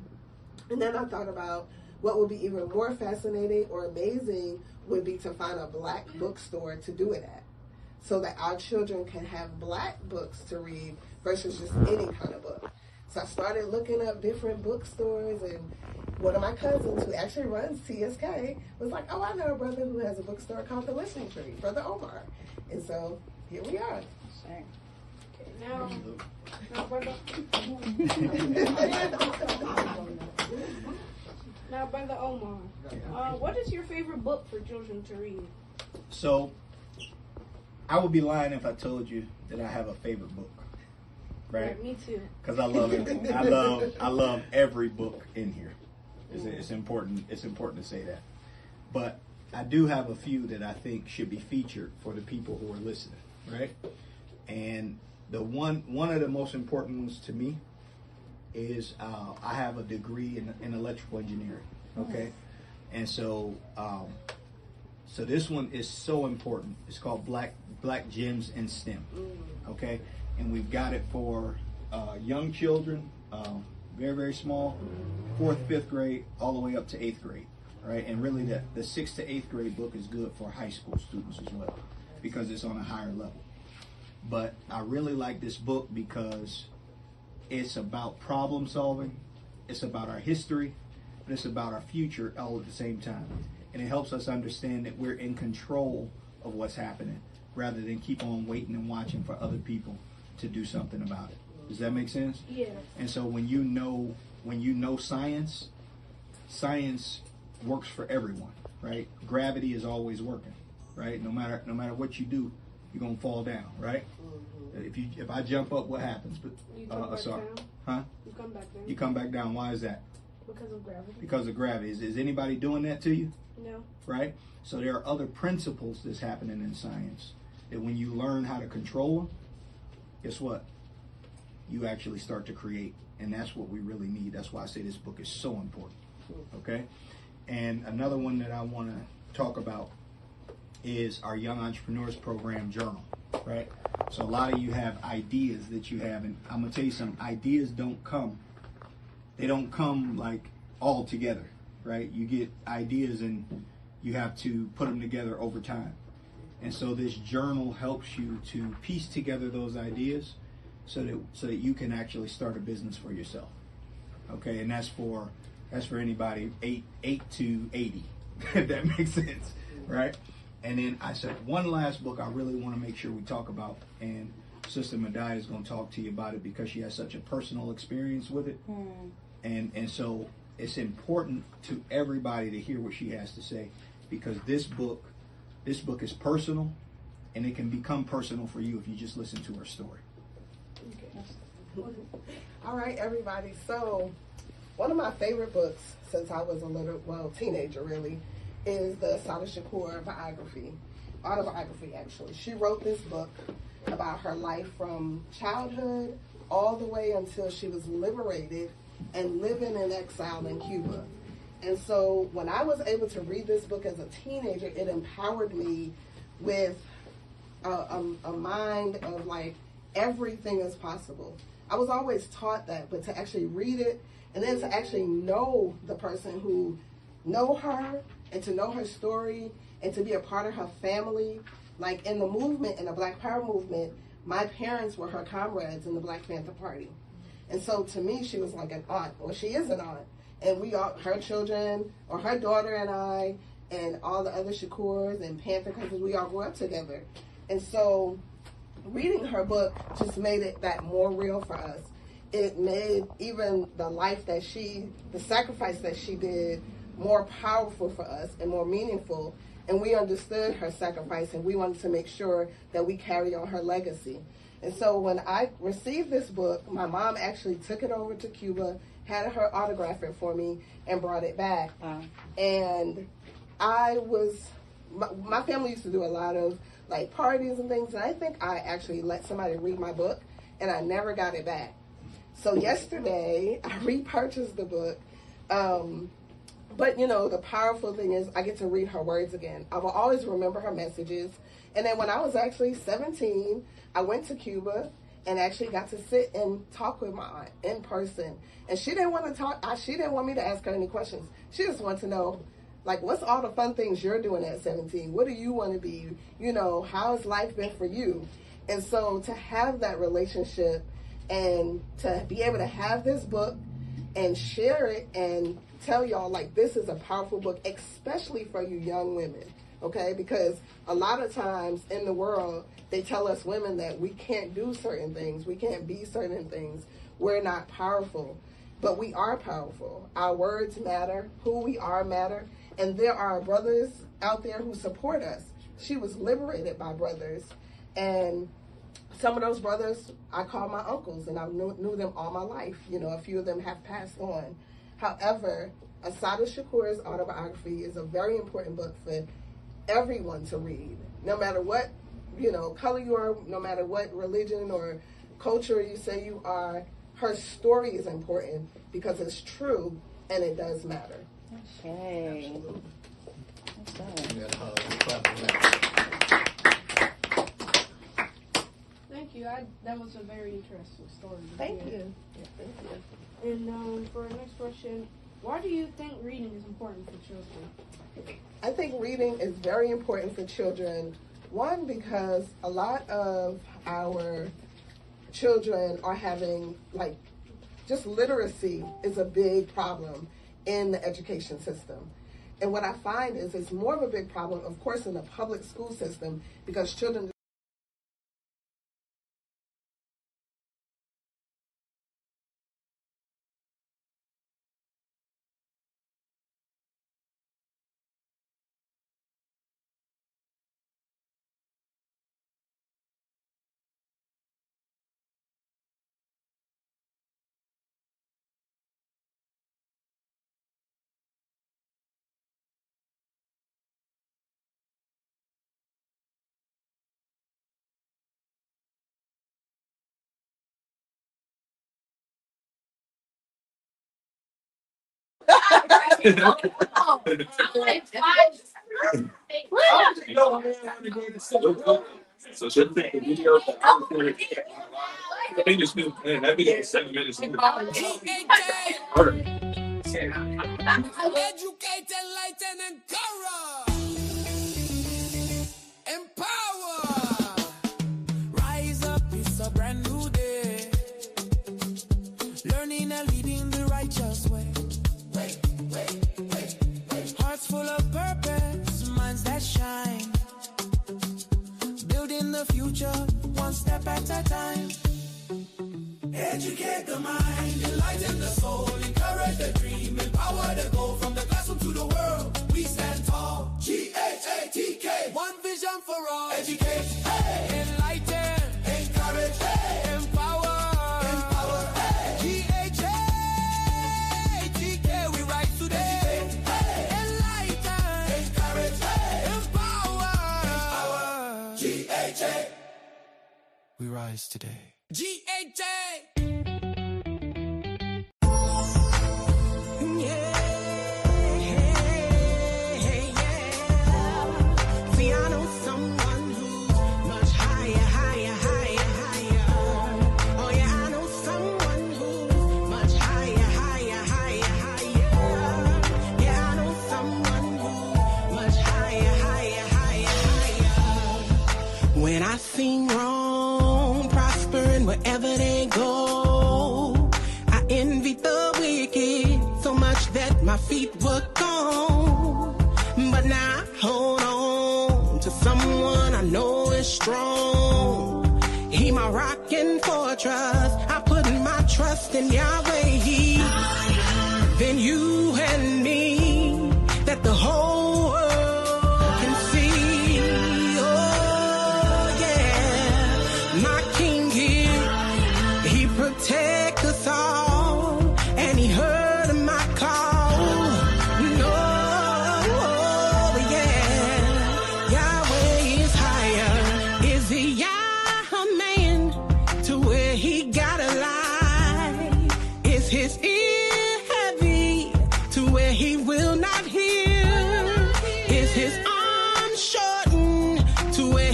And then I thought about what would be even more fascinating or amazing would be to find a Black bookstore to do it at, so that our children can have Black books to read versus just any kind of book. So I started looking up different bookstores, and one of my cousins who actually runs TSK was like, oh, I know a brother who has a bookstore called The Listening Tree, Brother Omar. And so here we are. Now, Brother Omar, what is your favorite book for children to read? So, I would be lying if I told you that I have a favorite book, right? Me too. Because I love it. I love every book in here. It's important. It's important to say that. But I do have a few that I think should be featured for the people who are listening, right? And the one of the most important ones to me is I have a degree in electrical engineering. Okay, and so so this one is so important. It's called Black Gems in STEM. Okay, and we've got it for young children, very, very small, 4th, 5th grade, all the way up to 8th grade, right? And really the 6th to 8th grade book is good for high school students as well because it's on a higher level. But I really like this book because it's about problem solving, it's about our history, but it's about our future all at the same time. And it helps us understand that we're in control of what's happening rather than keep on waiting and watching for other people to do something about it. Does that make sense? Yeah. And so when you know science works for everyone, right? Gravity is always working, right? No matter what you do, you're gonna fall down, right? If I jump up, what happens? But You come back down. Huh? You come back down. You come back down. Why is that? Because of gravity. Because of gravity. Is anybody doing that to you? No. Right? So there are other principles that's happening in science that when you learn how to control them, guess what? You actually start to create. And that's what we really need. That's why I say this book is so important. Okay? And another one that I want to talk about is our Young Entrepreneurs Program journal, right? So a lot of you have ideas that you have, and I'm gonna tell you something, ideas don't come like all together, right? You get ideas and you have to put them together over time. And so this journal helps you to piece together those ideas so that you can actually start a business for yourself. Okay, and that's for anybody 8 to 80, if that makes sense, right? And then I said one last book I really want to make sure we talk about, and Sister Mediah is going to talk to you about it because she has such a personal experience with it. And so it's important to everybody to hear what she has to say, because this book is personal, and it can become personal for you if you just listen to her story. All right, everybody. So one of my favorite books since I was a teenager really, is the Sada Shakur autobiography actually. She wrote this book about her life from childhood all the way until she was liberated and living in exile in Cuba. And so when I was able to read this book as a teenager, it empowered me with a mind of like, everything is possible. I was always taught that, but to actually read it and then to actually know the person who know her and to know her story and to be a part of her family. Like in the movement, in the Black Power movement, my parents were her comrades in the Black Panther Party. And so to me, she was like an aunt, or she is an aunt. And we all, her children, or her daughter and I, and all the other Shakurs and Panther cousins, we all grew up together. And so reading her book just made it that more real for us. It made even the life that the sacrifice that she did more powerful for us and more meaningful. And we understood her sacrifice, and we wanted to make sure that we carry on her legacy. And so when I received this book, my mom actually took it over to Cuba, had her autograph it for me, and brought it back. And I was, my family used to do a lot of like parties and things, and I think I actually let somebody read my book, and I never got it back. So yesterday, I repurchased the book. But you know, the powerful thing is I get to read her words again. I will always remember her messages. And then when I was actually 17, I went to Cuba and actually got to sit and talk with my aunt in person. And she didn't want to talk. She didn't want me to ask her any questions. She just wanted to know, like, what's all the fun things you're doing at 17? What do you want to be? You know, how has life been for you? And so to have that relationship and to be able to have this book and share it and tell y'all, like, this is a powerful book, especially for you young women, okay? Because a lot of times in the world, they tell us women that we can't do certain things, we can't be certain things, we're not powerful. But we are powerful. Our words matter, who we are matter, and there are brothers out there who support us. She was liberated by brothers, and some of those brothers I call my uncles, and I knew them all my life. You know, a few of them have passed on. However, Assata Shakur's autobiography is a very important book for everyone to read, no matter what, you know, color you are, no matter what religion or culture you say you are. Her story is important because it's true and it does matter. Okay. Thank you. That was a very interesting story. Thank you. Yeah, thank you. And for our next question, why do you think reading is important for children? I think reading is very important for children. One, because a lot of our children are having, like, just literacy is a big problem in the education system. And what I find is it's more of a big problem, of course, in the public school system, because children So she'll take the video. I think it's still playing. That video is 7 minutes. Educate, enlighten, empower. Rise up, it's a brand new day. Learning and leading the righteous way. Hearts full of purpose, minds that shine. Building the future, one step at a time. Educate the mind, enlighten the soul, encourage the dream, empower the goal. From the classroom to the world, we stand tall. Ghatk, one vision for all. Educate, hey. Enlighten, encourage, hey. Empower, hey. Ghatk, we rise today. Educate, hey. Enlighten, encourage, hey. Empower, Ghatk, we rise today. Ghatk. When I seen wrong prospering wherever they go, I envied the wicked so much that my feet were gone. But now I hold on to someone I know is strong. He my rock and fortress. I put my trust in Yahweh. Then you and me, that the whole world can see. Oh yeah, my King here, he protect us all, and he heard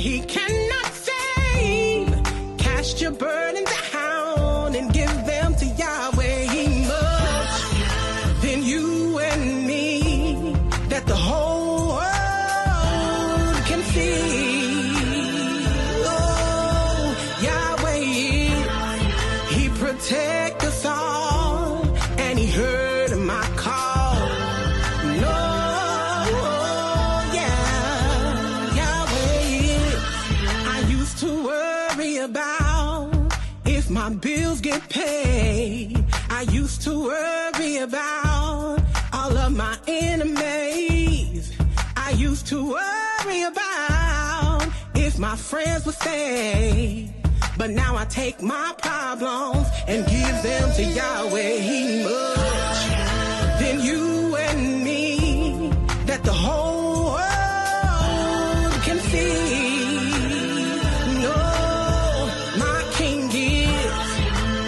he cannot save. Cast your burdens down and give them to Yahweh. He much than you and me, that the whole world can see. Oh, Yahweh, he protect us all, and he heard my call. No, yeah, Yahweh, I used to worry about if my bills get paid. I used to worry about all of my enemies. I used to worry about if my friends would stay. But now I take my problems and give them to Yahweh. He much than you and me, that the whole world can see. No, my King is,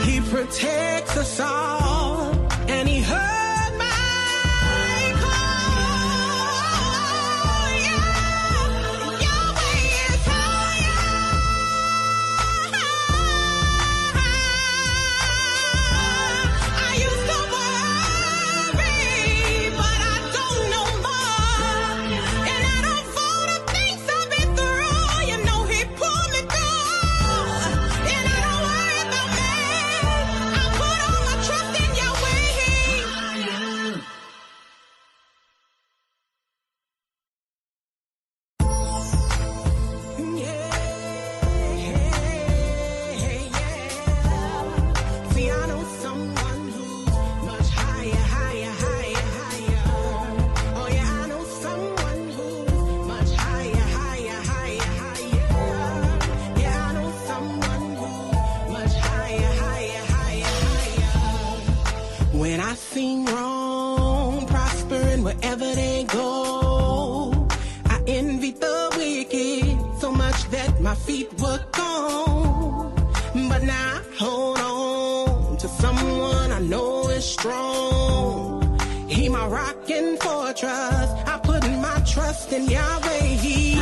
he protects us all, and he heard my call. Yeah, Yahweh is higher. I used to worry, but I don't know more. And I don't fall to things I've been through. You know he pulled me through. And I don't worry about man. I put all my trust in Yahweh. See, I know someone who's much higher, higher, higher, higher. Oh yeah, I know someone who's much higher, higher, higher, higher. Yeah, I know someone who's much higher, higher, higher, higher. When I seen wrong prospering wherever they go, I envied the wicked so much that my feet were gone. But now I hold on to someone I know is strong. He my rock and fortress. I put my trust in Yahweh. He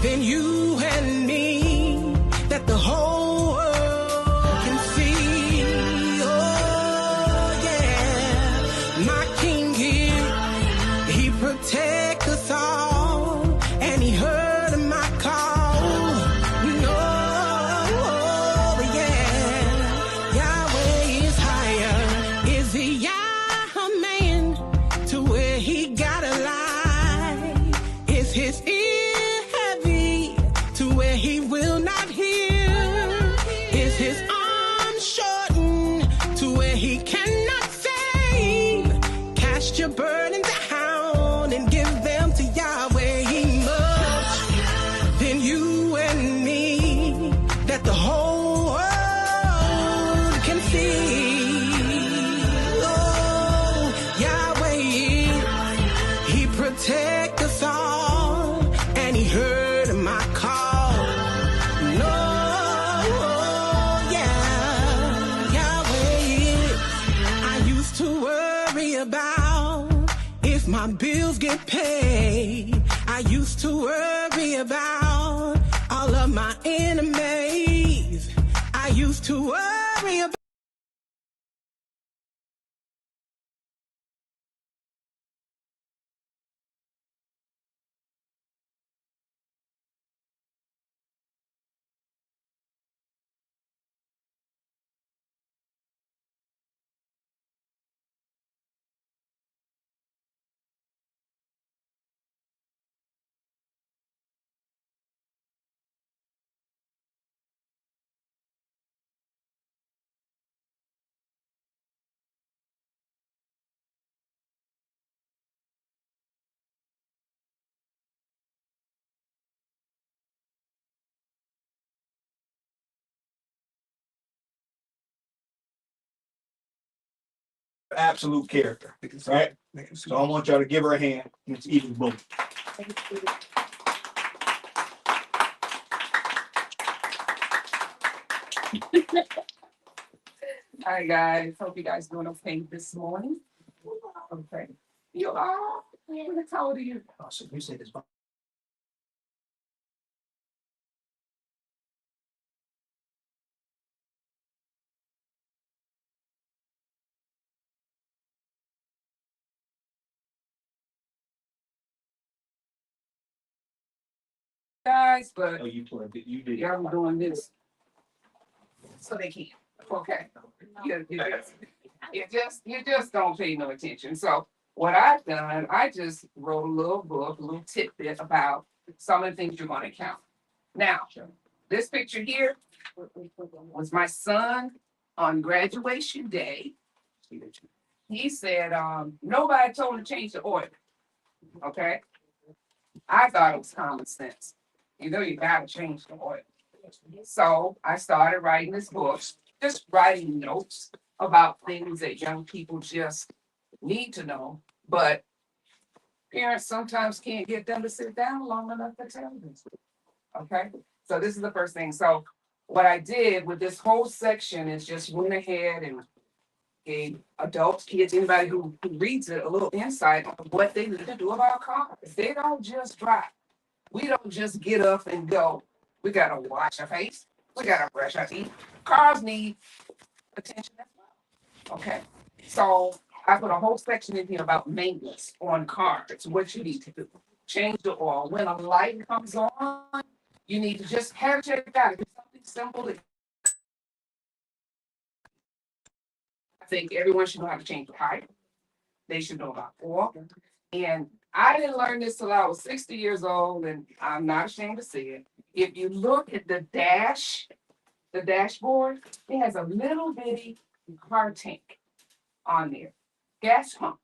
than you and me, that the whole world can see. Oh yeah, my King here, he protect us all, and he heard my call. No, yeah, Yahweh is higher. Is he Yah man to where he gotta lie? Is his ear heavy to where he will not hear? Is his arm shortened to where he cannot save? Cast your burdens down and give them to Yahweh. He much than you and me, that the whole world can see. Oh, Yahweh, he protect us all, and he heard my call. No, yeah, Yahweh, I used to worry about if my bills get paid. I used to worry about all of my enemies. I used to worry about absolute character, right? So I want y'all to give her a hand. It's even boom. All right, guys. Hope you guys doing okay this morning. Okay. You are? How old are you? So you say this. guys, but Oh, you plugged it. You did. y'all doing this so they can. Okay. You just don't pay no attention. So what I've done, I just wrote a little book, a little tidbit about some of the things you're going to count. Now, this picture here was my son on graduation day. He said, nobody told him to change the oil. Okay. I thought it was common sense. You know, you gotta change the oil. So I started writing this book, just writing notes about things that young people just need to know. But parents sometimes can't get them to sit down long enough to tell them. Okay, so this is the first thing. So what I did with this whole section is just went ahead and gave adults, kids, anybody who reads it a little insight on what they need to do about cars. They don't just drive. We don't just get up and go. We gotta wash our face. We gotta brush our teeth. Cars need attention as well. Okay. So I put a whole section in here about maintenance on cars, what you need to do. Change the oil. When a light comes on, you need to just have it checked out. If it's something simple, I think everyone should know how to change the tire. They should know about oil. And I didn't learn this till I was 60 years old, and I'm not ashamed to say it. If you look at the dashboard, it has a little bitty car tank on there, gas pump,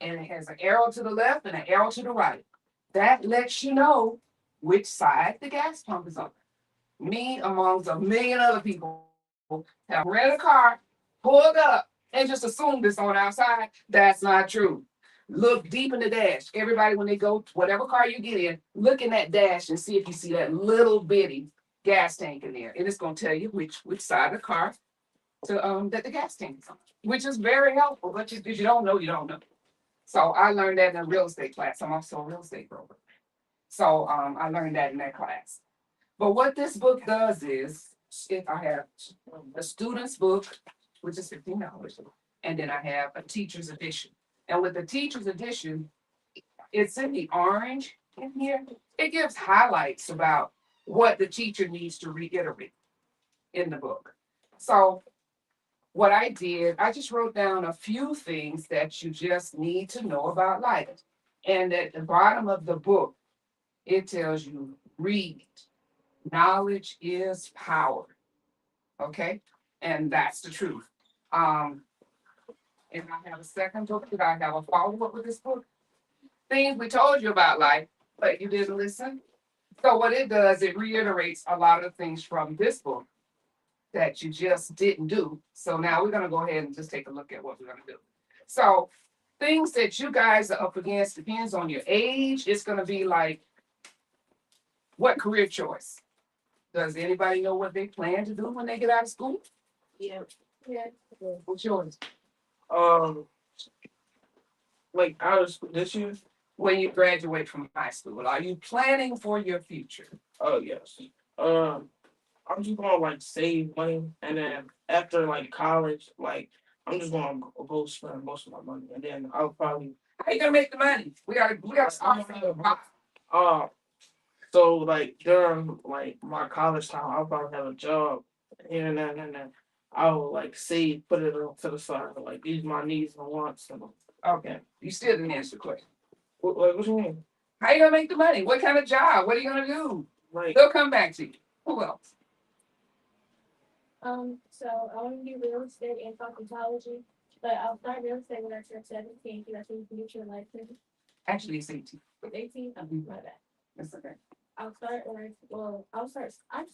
and it has an arrow to the left and an arrow to the right. That lets you know which side the gas pump is on. Me, amongst a million other people, have rented a car, pulled up, and just assumed it's on outside. That's not true. Look deep in the dash. Everybody, when they go to whatever car you get in, look in that dash and see if you see that little bitty gas tank in there. And it's gonna tell you which side of the car to that the gas tank is on, which is very helpful. But if you don't know, you don't know. So I learned that in a real estate class. I'm also a real estate broker. So I learned that in that class. But what this book does is, if I have a student's book, which is $15, and then I have a teacher's edition. And with the teacher's edition, it's in the orange in here. It gives highlights about what the teacher needs to reiterate in the book. So what I did, I just wrote down a few things that you just need to know about life. And at the bottom of the book, it tells you read. Knowledge is power. Okay? And that's the truth. And I have a second book that I have a follow-up with this book. Things we told you about life, but you didn't listen. So what it does, it reiterates a lot of things from this book that you just didn't do. So now we're gonna go ahead and just take a look at what we're gonna do. So things that you guys are up against depends on your age. It's gonna be like, what career choice? Does anybody know what they plan to do when they get out of school? Yeah. Yeah. What's yours? Like out of school this year? When you graduate from high school, are you planning for your future? Oh yes. I'm just gonna like save money, and then after like college, like I'm just gonna go spend most of my money, and then I'll probably. How you gonna make the money? We gotta start from the bottom. So like during like my college time, I'll probably have a job here and then, and then I'll like save, put it to the side, like these my needs and wants. And Okay, you still didn't answer the question. what you mean? How you gonna make the money? What kind of job? What are you gonna do? Like they'll come back to you. Who else? So I want to do real estate and cosmetology, but I'll start real estate when I turn 17 because I think future life. Actually, it's 18. 18? Oh, my bad. That's okay. I'll start I'm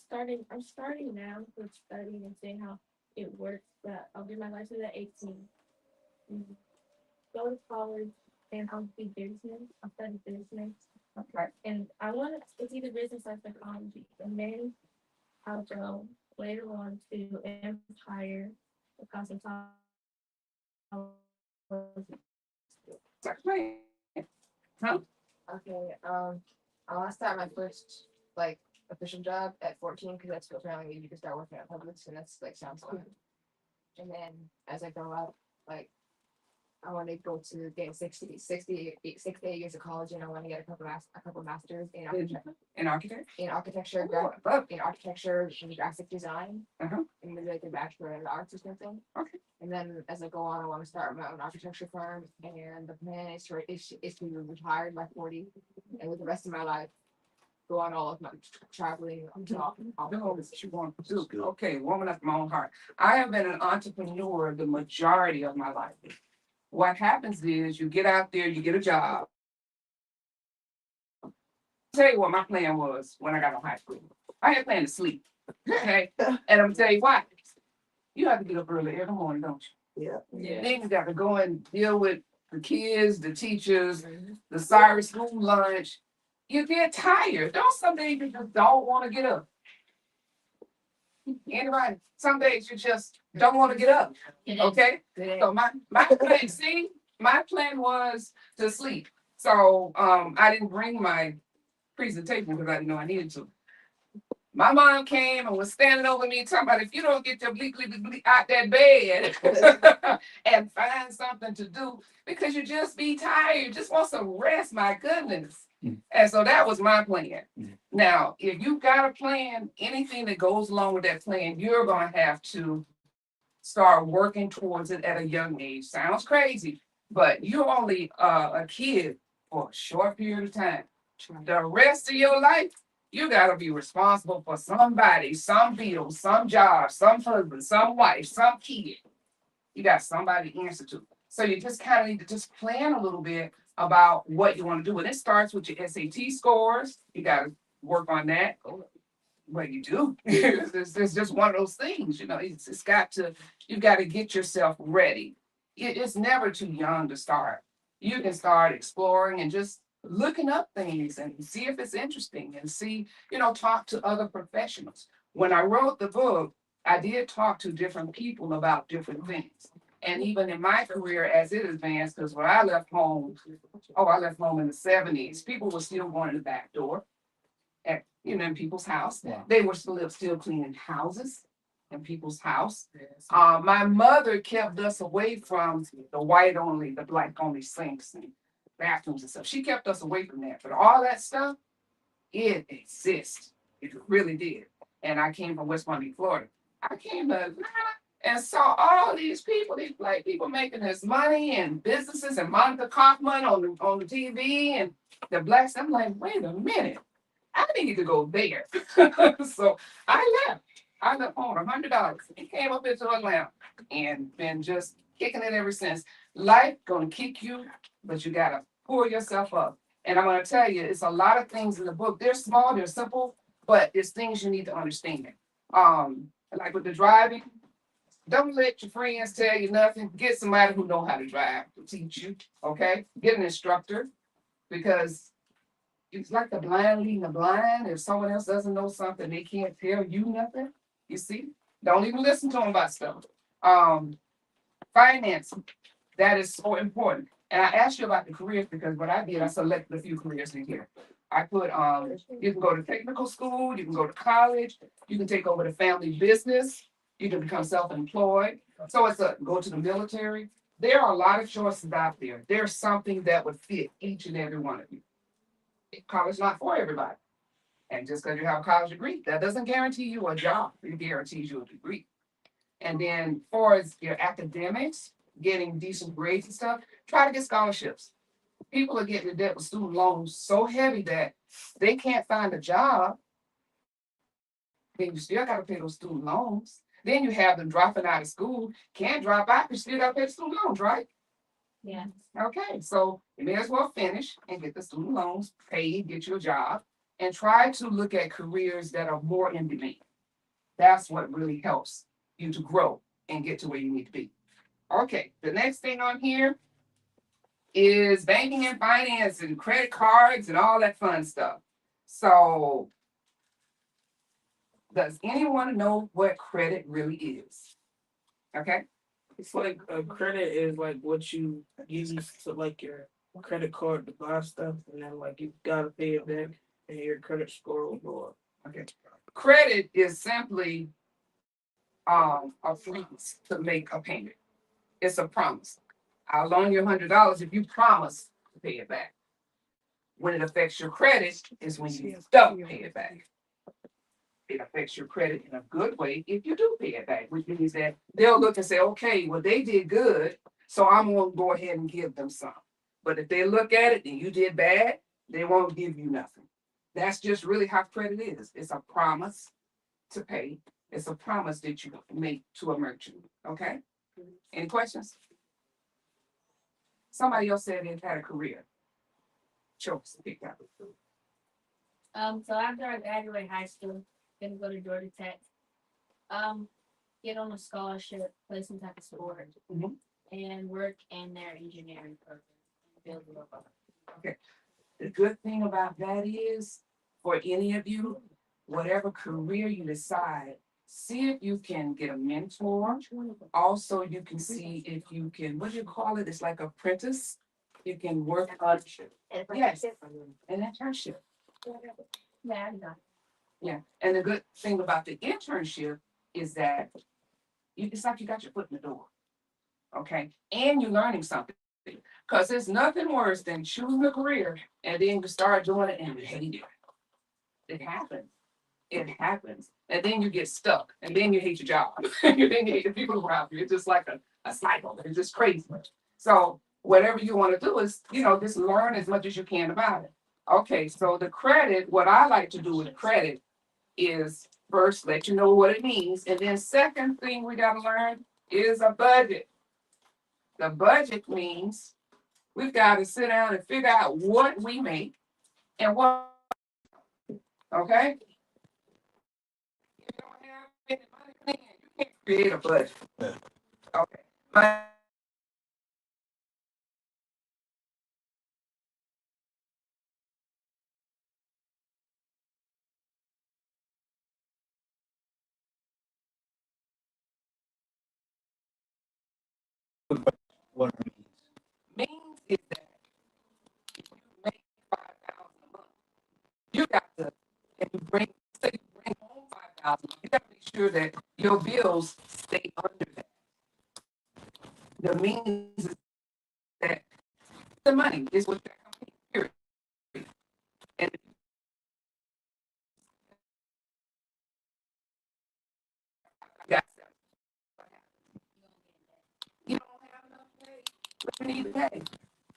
starting now with studying and seeing how it works, but I'll do my license at 18. Go to college and I'll be business. I'll study business. Okay. And it's either business or psychology. And then I'll go later on to Empire because it's all. Huh? Okay, I'll start my first like official job at 14 because that's what apparently you can start working at Publix, and that's like sounds fun. And then as I grow up, like I want to go to get 68 years of college, and I want to get a couple masters in architecture, and graphic design, and maybe like a bachelor in arts or something. Okay. And then as I go on, I want to start my own architecture firm, and the plan is to be retired by 40, and with the rest of my life, go on all of my traveling. No, what you want to do. Okay, woman after my own heart. I have been an entrepreneur the majority of my life. What happens is you get out there, you get a job. I'll tell you what my plan was when I got out of high school. I had planned to sleep. Okay. And I'm gonna tell you why. You have to get up early every morning, don't you? Yeah. Then you got to go and deal with the kids, the teachers, the sorry school lunch. You get tired. Don't some days you just don't want to get up. Anybody? Some days you just don't want to get up. Okay. So my plan, see, my plan was to sleep. So I didn't bring my presentation because I didn't know I needed to. My mom came and was standing over me talking about if you don't get your bleak out that bed and find something to do because you just be tired, just want some rest, my goodness. And so that was my plan. Now, if you got a plan, anything that goes along with that plan, you're going to have to start working towards it at a young age. Sounds crazy, but you're only a kid for a short period of time. The rest of your life, you got to be responsible for somebody, some bill, some job, some husband, some wife, some kid. You got somebody to answer to. So you just kind of need to just plan a little bit about what you want to do. And it starts with your SAT scores. You got to work on that. Well, you do. It's just one of those things, it's got to, you've got to get yourself ready. It's never too young to start. You can start exploring and just looking up things and see if it's interesting and see, talk to other professionals. When I wrote the book, I did talk to different people about different things. And even in my career as it advanced, because when I left home, I left home in the 70s, people were still going to the back door at in people's house. Yeah. They were still cleaning houses in people's house. My mother kept us away from the white only, the black only sinks and bathrooms and stuff. She kept us away from that. But all that stuff, it exists. It really did. And I came from West Palm Beach, Florida. I came to Atlanta and saw all these people, these black people making this money and businesses and Monica Kaufman on the TV and the blacks. I'm like, wait a minute. I need to go there. So I left. I left home $100 and came up into Atlanta and been just kicking it ever since. Life gonna kick you, but you gotta pull yourself up. And I'm gonna tell you, it's a lot of things in the book. They're small, they're simple, but it's things you need to understand. Like with the driving, don't let your friends tell you nothing. Get somebody who know how to drive to teach you. Okay, get an instructor because it's like the blind leading the blind. If someone else doesn't know something, they can't tell you nothing. You see? Don't even listen to them about stuff. Finance, that is so important. And I asked you about the careers because what I did, I selected a few careers in here. I put you can go to technical school, you can go to college, you can take over the family business, you can become self-employed. So it's go to the military. There are a lot of choices out there. There's something that would fit each and every one of you. College not for everybody. And just because you have a college degree, that doesn't guarantee you a job. It guarantees you a degree. And then for as your academics, getting decent grades and stuff, try to get scholarships. People are getting in debt with student loans so heavy that they can't find a job. Then you still got to pay those student loans. Then you have them dropping out of school. Can't drop out, you still got to pay the student loans, right? Yeah. Okay, so you may as well finish and get the student loans paid, get you a job, and try to look at careers that are more in demand. That's what really helps you to grow and get to where you need to be. Okay, the next thing on here is banking and finance and credit cards and all that fun stuff. So, does anyone know what credit really is? Okay. It's like a credit is like what you use to like your credit card to buy stuff, and then like you gotta pay it back, and your credit score will go up. Okay. Credit is simply a promise to make a payment. It's a promise. I'll loan you $100 if you promise to pay it back. When it affects your credit is when you don't pay it back. It affects your credit in a good way if you do pay it back, which means that they'll look and say, okay, well, they did good, so I'm gonna go ahead and give them some. But if they look at it and you did bad, they won't give you nothing. That's just really how credit is. It's a promise to pay. It's a promise that you make to a merchant. Okay? Any questions? Somebody else said they had a career. Choice, pick up. So after I graduate high school, gonna go to Georgia Tech. Get on a scholarship, play some type of sport, and work in their engineering program. Build it up. Okay. The good thing about that is, for any of you, whatever career you decide, see if you can get a mentor. Also, you can see if you can, what do you call it? It's like apprentice. You can work on, yes, an internship. Yeah, I know. Yeah, and the good thing about the internship is that it's like you got your foot in the door, okay? And you're learning something. Because there's nothing worse than choosing a career and then you start doing it and you hate it. It happens. It happens. And then you get stuck and then you hate your job. And then you hate the people around you. It's just like a cycle. It's just crazy. So whatever you want to do is, just learn as much as you can about it. Okay, so the credit, what I like to do with credit is first let you know what it means. And then second thing we got to learn is a budget. The budget means we've got to sit down and figure out what we make and what, okay? If you don't have any money coming in, you can't create a budget. Okay. What Means is that if you make 5,000 a month, you got to, if you bring, say you bring home 5,000, you got to make sure that your bills stay under that. The means is that the money is what that company, period. And that's you don't have enough pay, but you need to pay.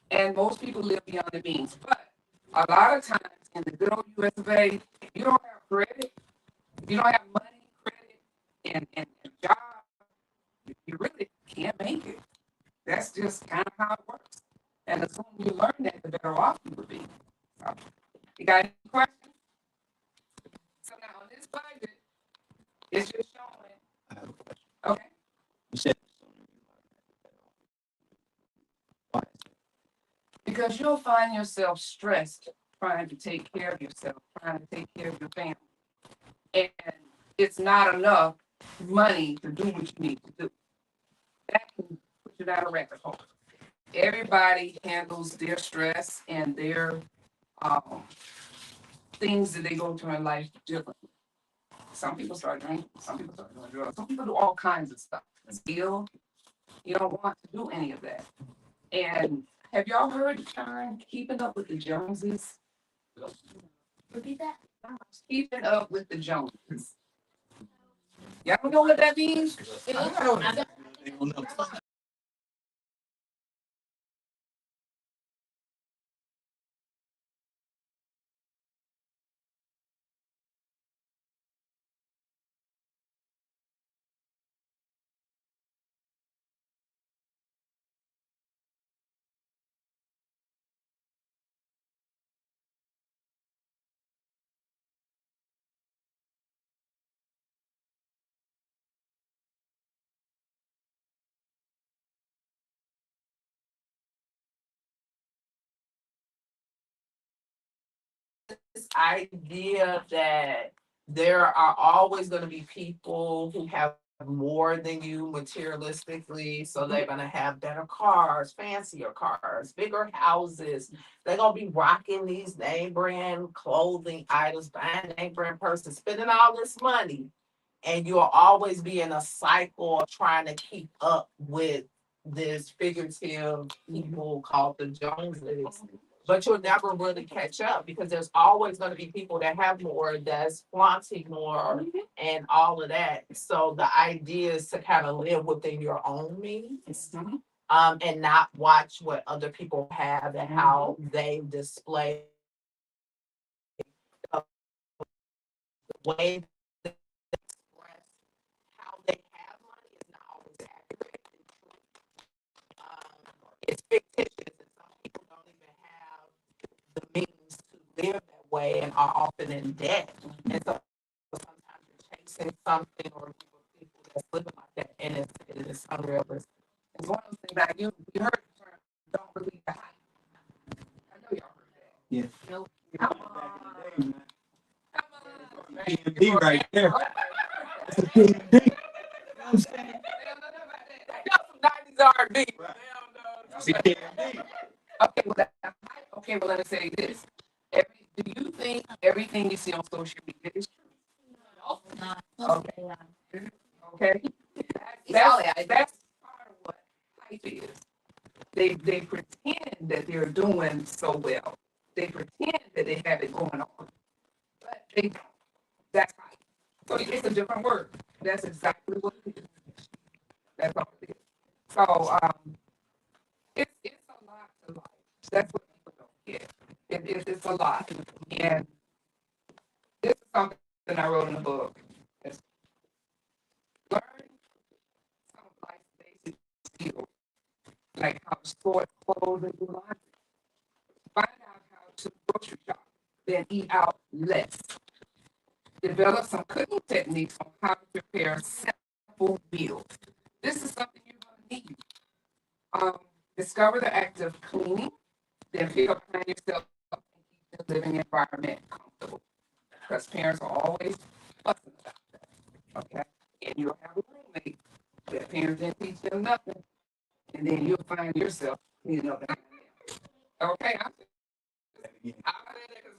And most people live beyond their means. But a lot of times in the good old US of A, if you don't have credit, if you don't have money, credit, and job, you really can't make it. That's just kind of how it works. And the sooner you learn that, the better off you would be. So, you got any questions? So now on this budget, it's just showing. I have a question. Okay. You said why? Because you'll find yourself stressed trying to take care of yourself, trying to take care of your family. And it's not enough money to do what you need to do. That can put you down a rabbit hole. Everybody handles their stress and their things that they go through in life differently. Some people start drinking, some people start doing drugs, some people do all kinds of stuff. Still, you don't want to do any of that. And have y'all heard the term keeping up with the Joneses? Repeat that. Keeping up with the Joneses. Y'all don't know what that means? This idea that there are always going to be people who have more than you materialistically, so they're going to have better cars, fancier cars, bigger houses. They're going to be rocking these name brand clothing items, buying name brand purses, spending all this money, and you'll always be in a cycle of trying to keep up with this figurative people called the Joneses. But you'll never really catch up because there's always going to be people that have more, that's flaunting more, and all of that. So the idea is to kind of live within your own means, and not watch what other people have and how they display the way they express how they have money is not always accurate. It's fictitious, and some people don't even have the means to live that way and are often in debt. And so sometimes you're chasing something or people that's living like that, and it's unrealistic. It's one of those things that you heard the term, don't believe the hype. I know y'all heard that. Yeah. Nope. Come on. PMD right there. That's a PMD. You know what I'm saying? They got some 90s R&B. That's a PMD. Okay, well, let me say this. Do you think everything you see on social media is true? No. Okay. Okay. That's part of what hype is. They pretend that they're doing so well. They pretend that they have it going on. But they don't. That's hype. So it's a different word. That's exactly what it is. That's all it is. So it's a lot to life. That's what people don't get. It's a lot. And this is something I wrote in the book. It's learn some of life's basic skills, like how to sort clothes and do laundry. Find out how to grocery shop, then eat out less. Develop some cooking techniques on how to prepare simple meals. This is something you're going to need. Discover the act of cleaning, then pick up behind yourself and keep the living environment comfortable. Because parents are always fussing about that. Okay? And you'll have a roommate that parents didn't teach them nothing. And then you'll find yourself cleaning up behind them. Okay?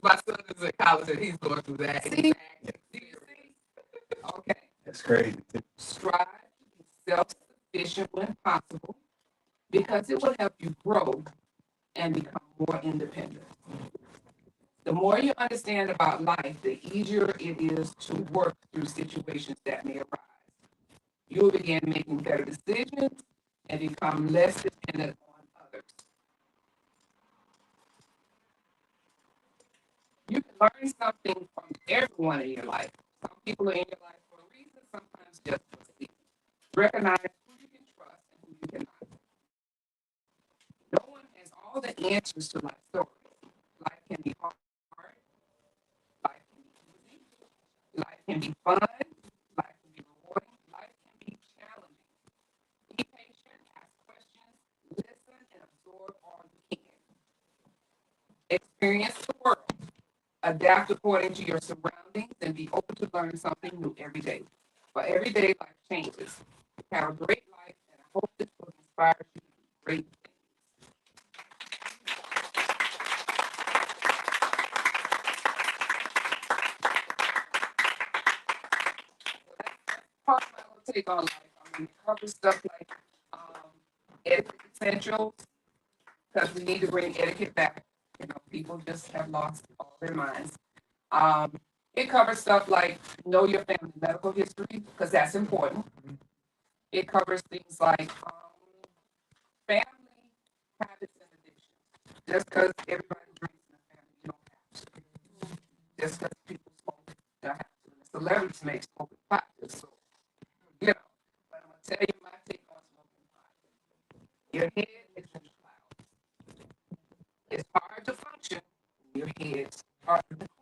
My son is in college and he's going through that. See? Do you see? Okay. That's crazy. Strive to be self-sufficient when possible because it will help you grow and become more independent. The more you understand about life, the easier it is to work through situations that may arise. You will begin making better decisions and become less dependent on others. You can learn something from everyone in your life. Some people are in your life for a reason, sometimes just for a season. Recognize who you can trust and who you cannot. No one has all the answers to life stories. Life can be hard. Life can be easy. Life can be fun. Life can be rewarding. Life can be challenging. Be patient, ask questions, listen, and absorb all you can. Experience the world. Adapt according to your surroundings and be open to learn something new every day. For every day, life changes. Have a great life, and I hope this book inspires you to do great things. Part of my little take on life. I mean, it covers stuff like etiquette essentials, because we need to bring etiquette back. You know, people just have lost all their minds. It covers stuff like know your family medical history, because that's important. It covers things like family habits and addictions. Just because everybody drinks in the family, you don't have to. Just because people smoke, you don't have to. Celebrities make smoking practice, so you know. But I'm gonna tell you my take on smoking pot. Your head is in the clouds. It's hard to function when your head's hard to function.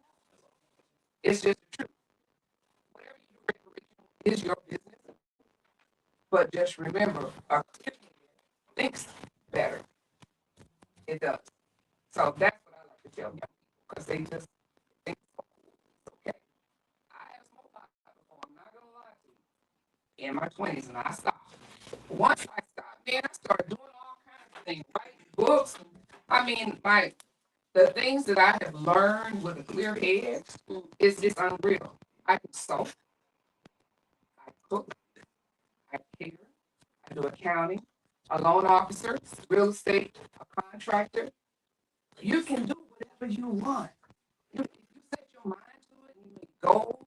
It's just the truth. Whatever you do recreational is your business. But just remember, a clear head thinks better. It does. So that's what I like to tell young people because they just think it's okay. I have smoked pot before, I'm not gonna lie to you. In my 20s, and I stopped. Once I stopped, man, I started doing all kinds of things, writing books. I mean, like the things that I have learned with a clear head is just unreal. I can sew, I cook, I care, I do accounting, a loan officer, real estate, a contractor. You can do whatever you want. If you set your mind to it and you make goals,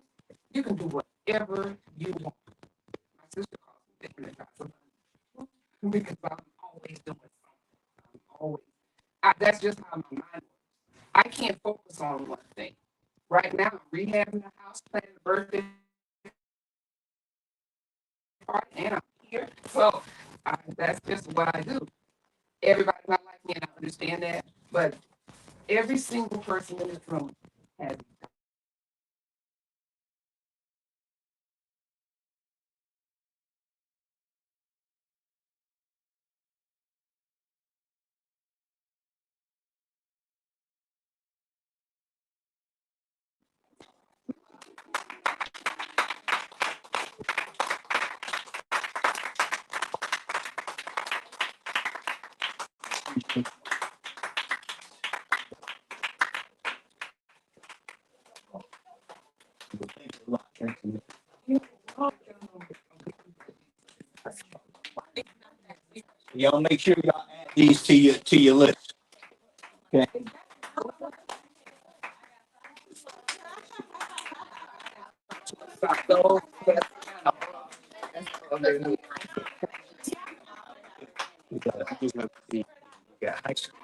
you can do whatever you want. My sister calls me different because I'm always doing something. I'm always. That's just how my mind works. I can't focus on one thing. Right now, I'm rehabbing the house, planning a birthday party, and I'm here. So that's just what I do. Everybody's not like me, and I understand that. But every single person in this room has. Y'all make sure y'all add these to your list. Okay. Yeah, high school.